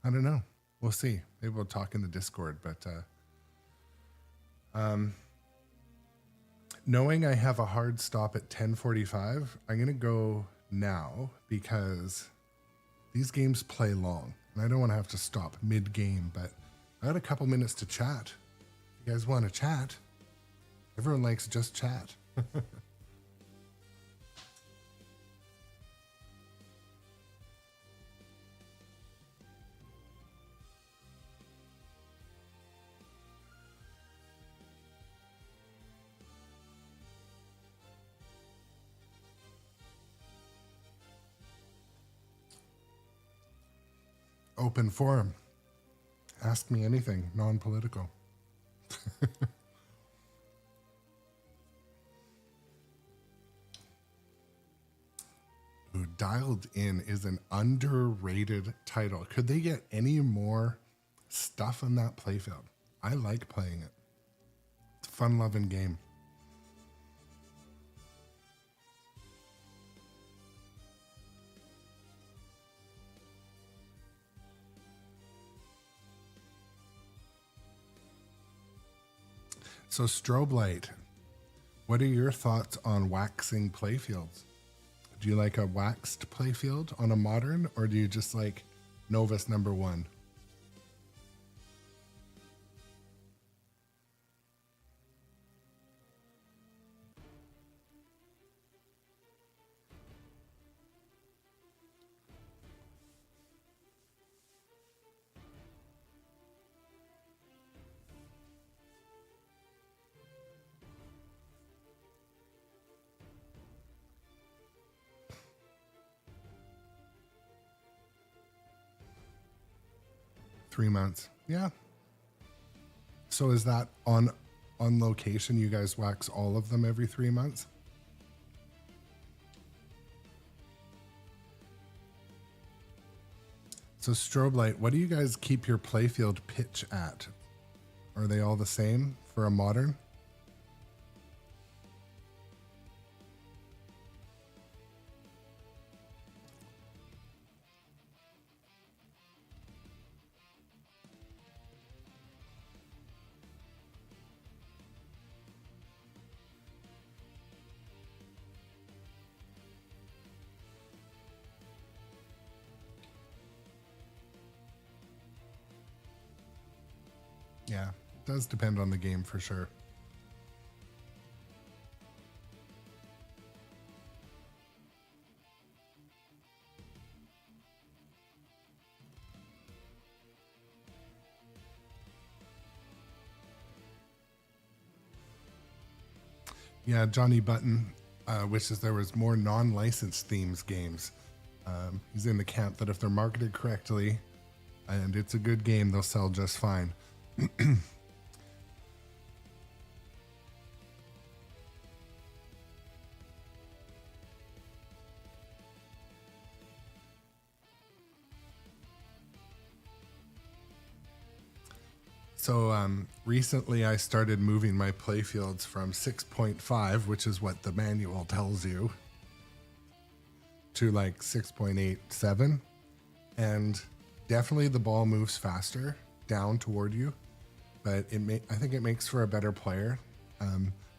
I don't know. We'll see. Maybe we'll talk in the Discord, but knowing I have a hard stop at 10:45, I'm going to go now because these games play long and I don't want to have to stop mid-game, but I got a couple minutes to chat. If you guys want to chat? Everyone likes just chat. Open forum. Ask me anything, non-political. Ooh, Dialed In is an underrated title. Could they get any more stuff on that playfield? I like playing it. It's a fun-loving game. So Strobe Light, what are your thoughts on waxing playfields? Do you like a waxed playfield on a modern, or do you just like Novus number 1? $3 Yeah. So is that on location? You guys wax all of them every 3 months? So Strobe Light, what do you guys keep your playfield pitch at? Are they all the same for a modern? Yeah, it does depend on the game for sure. Yeah, Johnny Button wishes there was more non-licensed themes games. He's in the camp that if they're marketed correctly and it's a good game, they'll sell just fine. So recently I started moving my playfields from 6.5, which is what the manual tells you, to like 6.87, and definitely the ball moves faster down toward you, but I think it makes for a better player.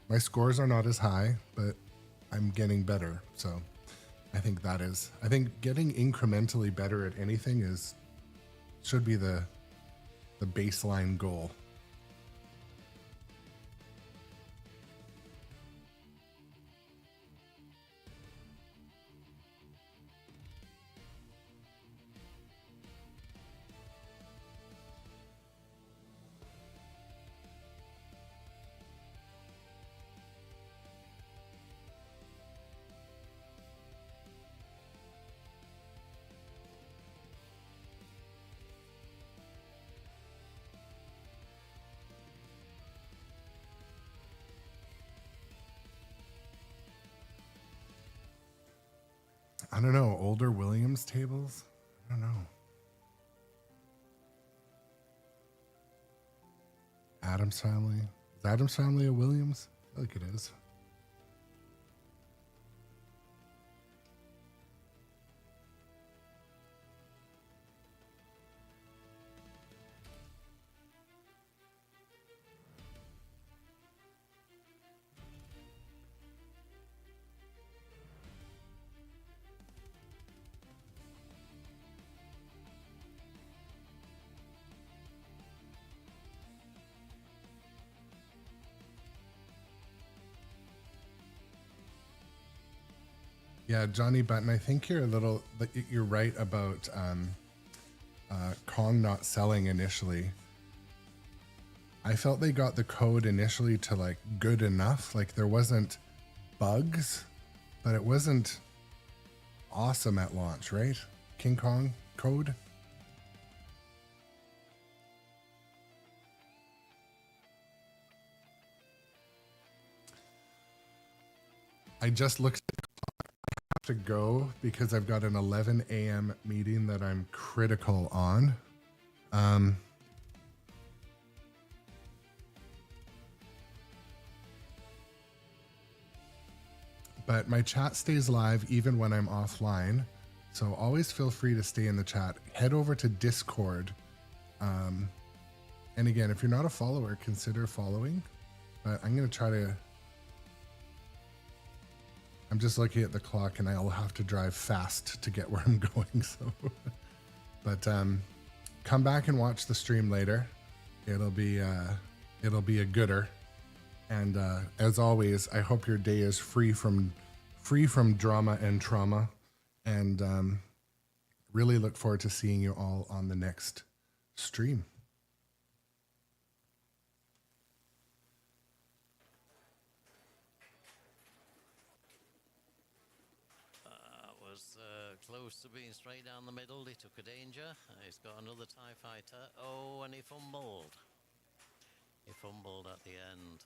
My scores are not as high, but I'm getting better. So I think getting incrementally better at anything should be the baseline goal. I don't know, older Williams tables? I don't know. Adams Family. Is Adams Family a Williams? I feel like it is. Yeah, Johnny Button, I think you're right about Kong not selling initially. I felt they got the code initially to like good enough. Like there wasn't bugs, but it wasn't awesome at launch, right? King Kong code. I just looked at to go because I've got an 11 a.m. meeting that I'm critical on. But my chat stays live even when I'm offline. So always feel free to stay in the chat. Head over to Discord. And again, if you're not a follower, consider following. But I'm going to try to... I'm just looking at the clock and I'll have to drive fast to get where I'm going. So, but come back and watch the stream later. It'll be a gooder. And as always, I hope your day is free from drama and trauma. And really look forward to seeing you all on the next stream. Close to being straight down the middle. He took a danger. He's got another TIE fighter. Oh, and he fumbled. He fumbled at the end.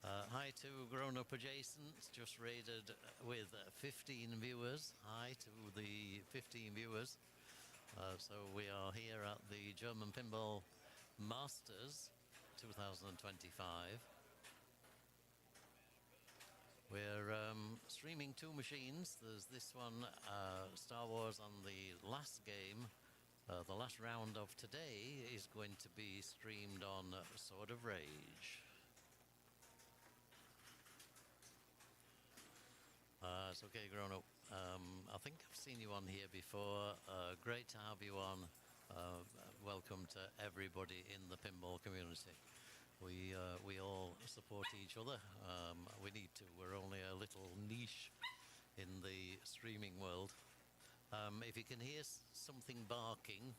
Hi to grown-up adjacents, just raided with 15 viewers. Hi to the 15 viewers. So we are here at the German Pinball Masters 2025. We're streaming two machines. There's this one, Star Wars, on the last game. The last round of today is going to be streamed on Sword of Rage. It's okay, grown up. I think I've seen you on here before. Great to have you on. Welcome to everybody in the pinball community. We all support each other. We need to. We're only a little niche in the streaming world. If you can hear something barking,